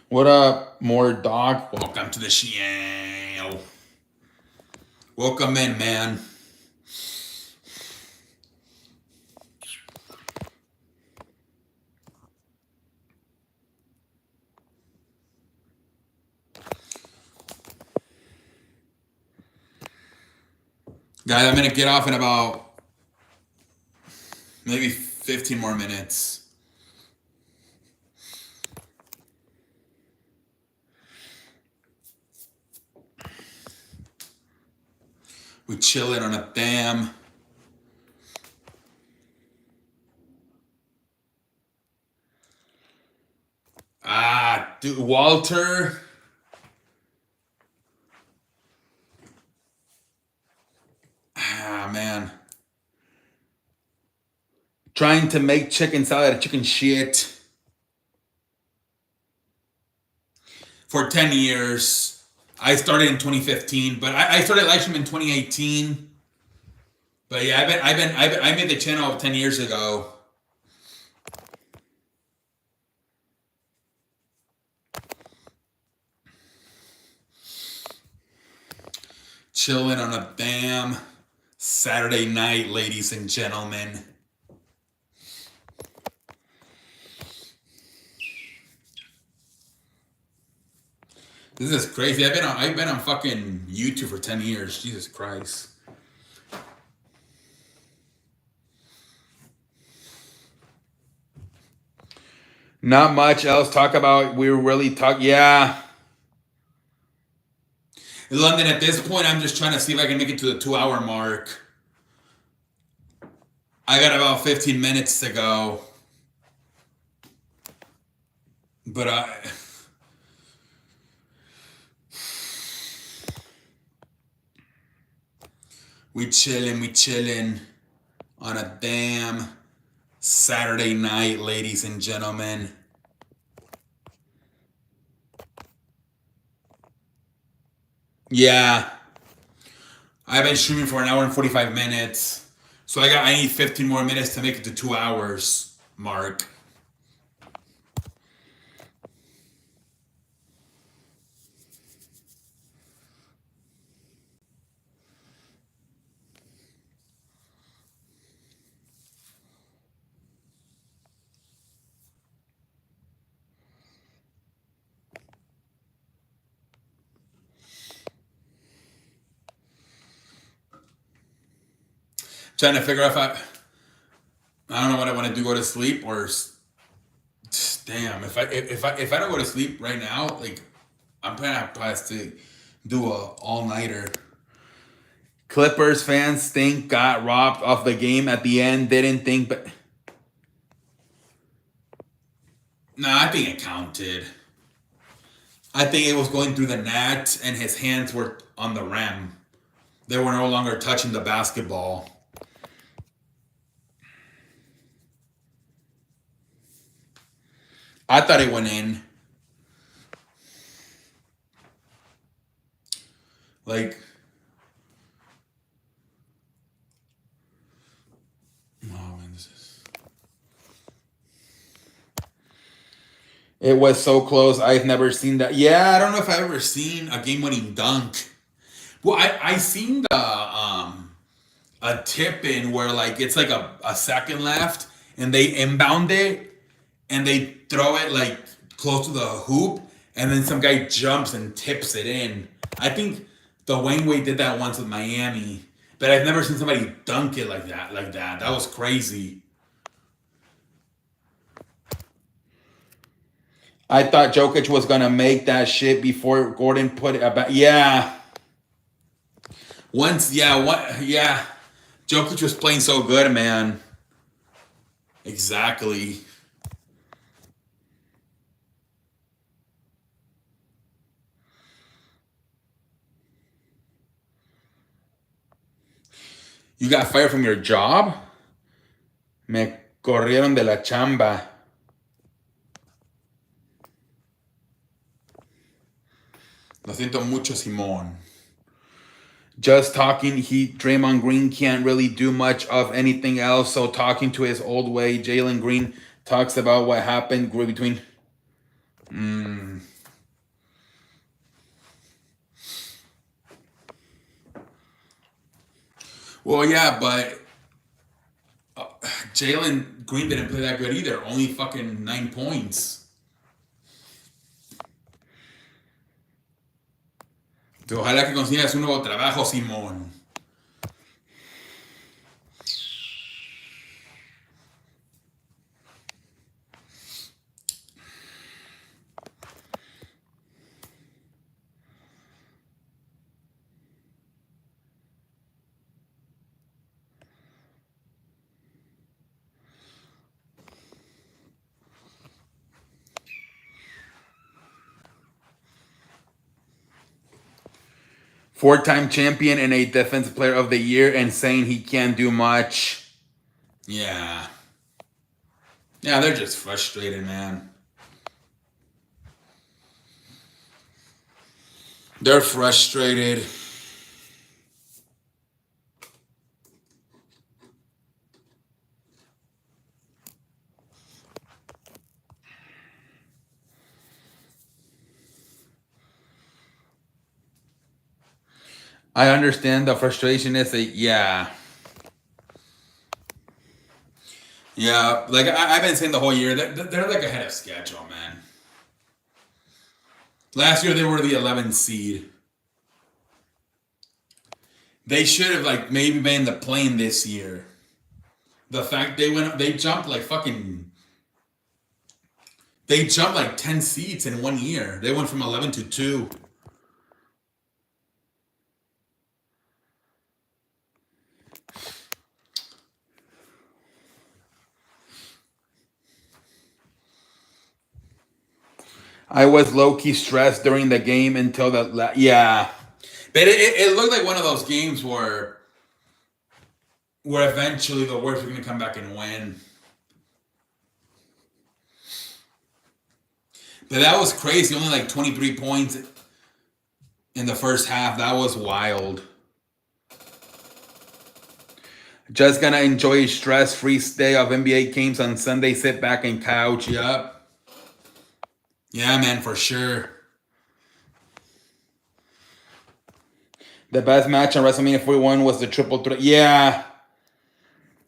What up, more dog? Welcome to the show. Welcome in, man. Guys, I'm going to get off in about maybe 15 more minutes. We chilling on a dam. Dude, Walter. Man. Trying to make chicken salad out of chicken shit. For 10 years. I started in 2015, but I started live streaming in 2018. But yeah, I made the channel 10 years ago. Chilling on a damn Saturday night, ladies and gentlemen. This is crazy. I've been on fucking YouTube for 10 years. Jesus Christ. Not much else talk about. We're really talk. Yeah. In London, at this point, I'm just trying to see if I can make it to the 2-hour mark. I got about 15 minutes to go. But we chilling on a damn Saturday night, ladies and gentlemen. Yeah, I've been streaming for an hour and 45 minutes. So I need 15 more minutes to make it to 2 hours mark. Trying to figure out I don't know what I want to do, go to sleep or damn, if I don't go to sleep right now, like I'm gonna have to do a all-nighter. Clippers fans think got robbed of the game at the end. Didn't think, but no, I think it counted. I think it was going through the net and his hands were on the rim. They were no longer touching the basketball. I thought it went in. Like, oh man, it was so close. I've never seen that. Yeah, I don't know if I've ever seen a game-winning dunk. Well, I seen a tip in where like it's like a second left and they inbound it and they throw it like close to the hoop and then some guy jumps and tips it in. I think the Wayne Wade did that once with Miami, but I've never seen somebody dunk it like that. That was crazy. I thought Jokic was gonna make that shit before Gordon put it about. Yeah. Once, yeah, what? Yeah. Jokic was playing so good, man. Exactly. You got fired from your job? Me corrieron de la chamba. Lo siento mucho, Simón. Just talking, Draymond Green can't really do much of anything else. So talking to his old way, Jalen Green talks about what happened between. Well, yeah, but Jalen Green didn't play that good either. Only fucking 9 points. Ojalá que consigas un nuevo trabajo, Simón. Four-time champion and a defensive player of the year and saying he can't do much. Yeah. Yeah, they're just frustrated, man. They're frustrated. I understand the frustration is yeah. Yeah, like I've been saying the whole year that they're like ahead of schedule, man. Last year they were the 11th seed. They should have like maybe been in the plane this year. The fact they jumped like fucking. They jumped like 10 seats in 1 year. They went from 11 to 2. I was low-key stressed during the game until yeah. But it looked like one of those games where where eventually the Warriors are going to come back and win. But that was crazy. Only like 23 points in the first half. That was wild. Just gonna enjoy a stress-free stay of NBA games on Sunday. Sit back and couch. Yup. Yeah, man, for sure. The best match on WrestleMania 41 was the triple threat. Yeah,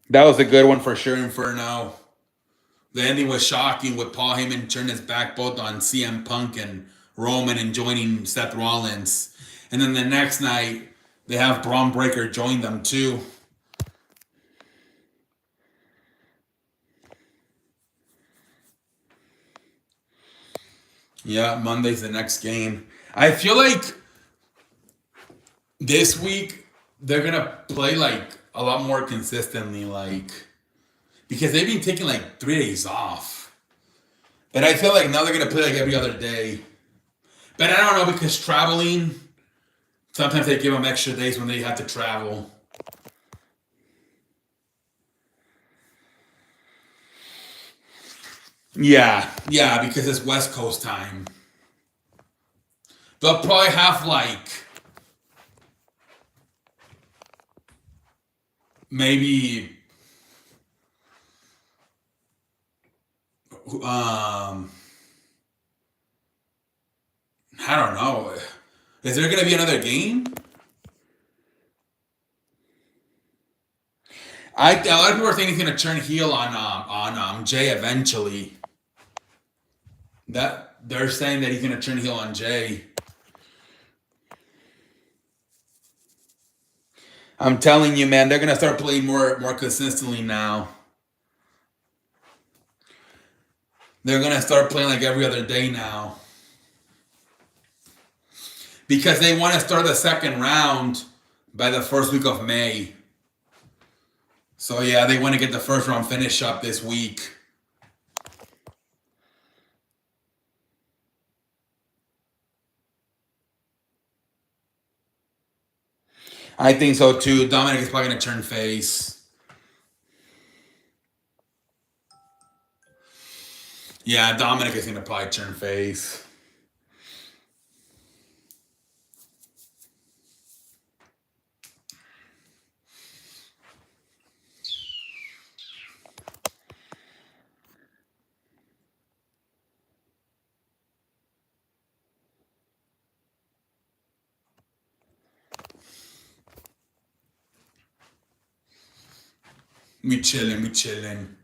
that was a good one for sure, Inferno. The ending was shocking with Paul Heyman turning his back both on CM Punk and Roman and joining Seth Rollins. And then the next night, they have Braun Breaker join them too. Yeah, Monday's the next game. I feel like this week they're gonna play like a lot more consistently, like because they've been taking like 3 days off. But I feel like now they're gonna play like every other day. But I don't know because traveling, sometimes they give them extra days when they have to travel. Yeah, because it's West Coast time. They'll probably have like maybe I don't know. Is there gonna be another game? A lot of people are thinking he's gonna turn heel on Jay eventually. That they're saying that he's gonna turn heel on Jay. I'm telling you, man, they're gonna start playing more consistently now. They're gonna start playing like every other day now. Because they want to start the second round by the first week of May. So yeah, they want to get the first round finish up this week. I think so too. Dominic is probably going to turn face. Yeah, Dominic is going to probably turn face. We chilling.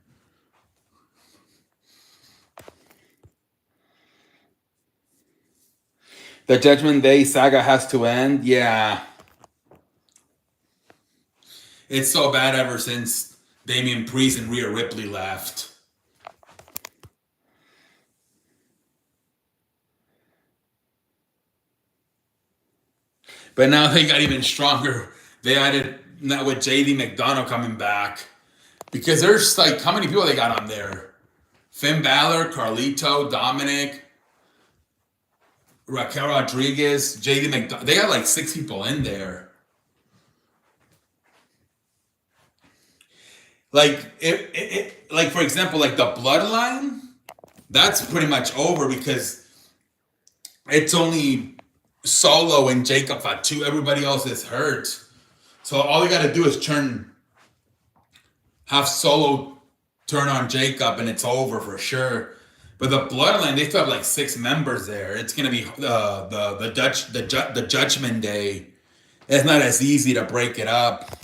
The Judgment Day saga has to end. Yeah. It's so bad ever since Damian Priest and Rhea Ripley left. But now they got even stronger. They added now with JD McDonough coming back. Because there's like how many people they got on there? Finn Balor, Carlito, Dominic, Raquel Rodriguez, JD McDonough. They got like 6 people in there. Like like for example, like the Bloodline, that's pretty much over because it's only Solo and Jacob Fatu. Everybody else is hurt. So all you got to do is have Solo turn on Jacob, and it's over for sure. But the Bloodline, they still have like 6 members there. It's gonna be the Judgment Day. It's not as easy to break it up.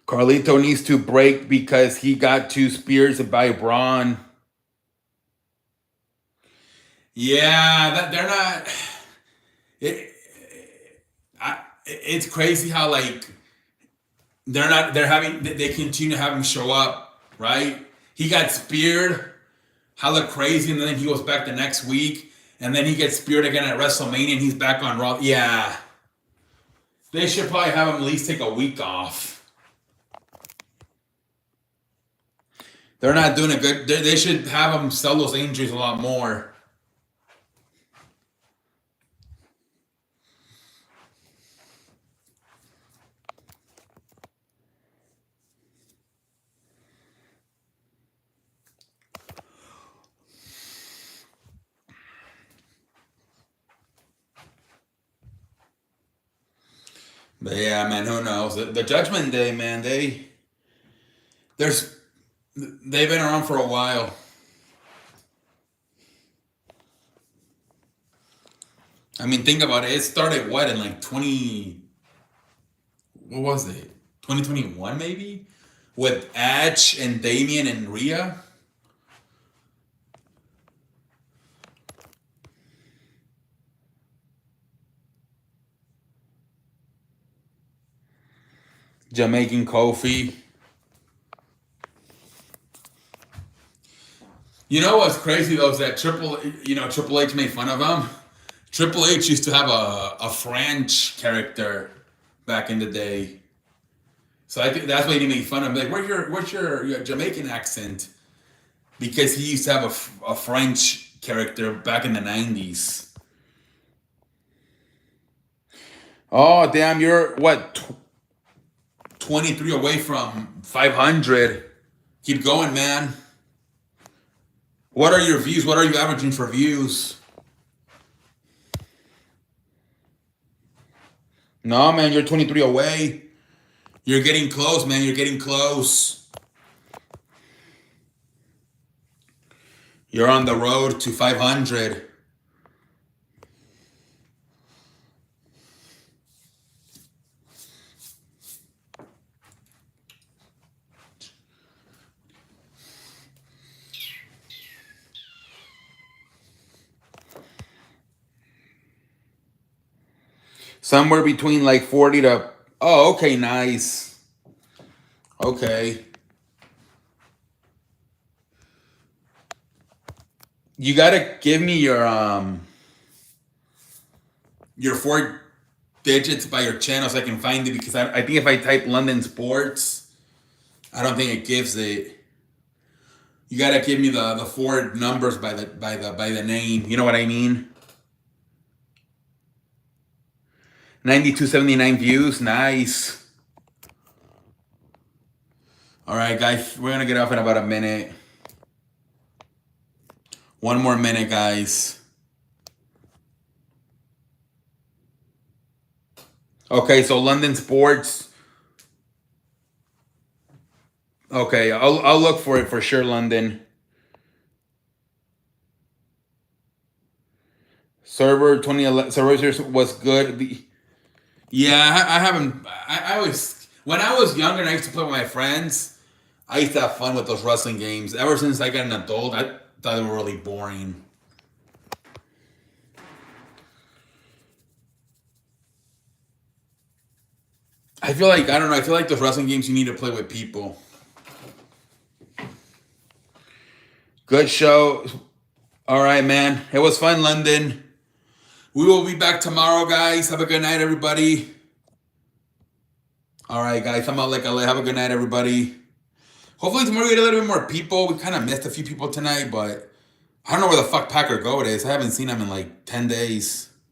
Carlito needs to break because he got 2 spears by Braun. Yeah, that they're not. It's crazy how like they're not. They're having. They continue to have him show up. Right? He got speared, hella crazy, and then he goes back the next week. And then he gets speared again at WrestleMania and he's back on Raw. Yeah. They should probably have him at least take a week off. They're not doing a good. They should have him sell those injuries a lot more. But yeah, man, who knows? The Judgment Day, man, they've been around for a while. I mean, think about it. It started what in like 20. What was it? 2021 maybe, with Edge and Damian and Rhea. Jamaican Kofi. You know what's crazy though is that Triple H made fun of him. Triple H used to have a French character back in the day, so I think that's why he made fun of him. Like, what's your Jamaican accent? Because he used to have a French character back in the 90s. Oh damn! You're what? 23 away from 500. Keep going, man. What are your views? What are you averaging for views? No, man, you're 23 away. You're getting close, man. You're getting close. You're on the road to 500. Somewhere between like 40 to... Oh, okay, nice. Okay. You gotta give me your 4 digits by your channel so I can find it, because I think if I type London Sports, I don't think it gives it. You gotta give me the 4 numbers by the name. You know what I mean? 9279 views, nice. All right, guys, we're gonna get off in about a minute. 1 more minute, guys. Okay, so London Sports. Okay, I'll look for it for sure, London. Server 2011 server was good. Yeah, I haven't. I was, when I was younger and I used to play with my friends, I used to have fun with those wrestling games. Ever since I got an adult, I thought they were really boring. I feel like, I don't know, I feel like those wrestling games you need to play with people. Good show. All right, man. It was fun, London. We will be back tomorrow, guys. Have a good night, everybody. All right, guys. I'm out like LA. Have a good night, everybody. Hopefully tomorrow we get a little bit more people. We kind of missed a few people tonight, but I don't know where the fuck Packer Goat is. I haven't seen him in like 10 days.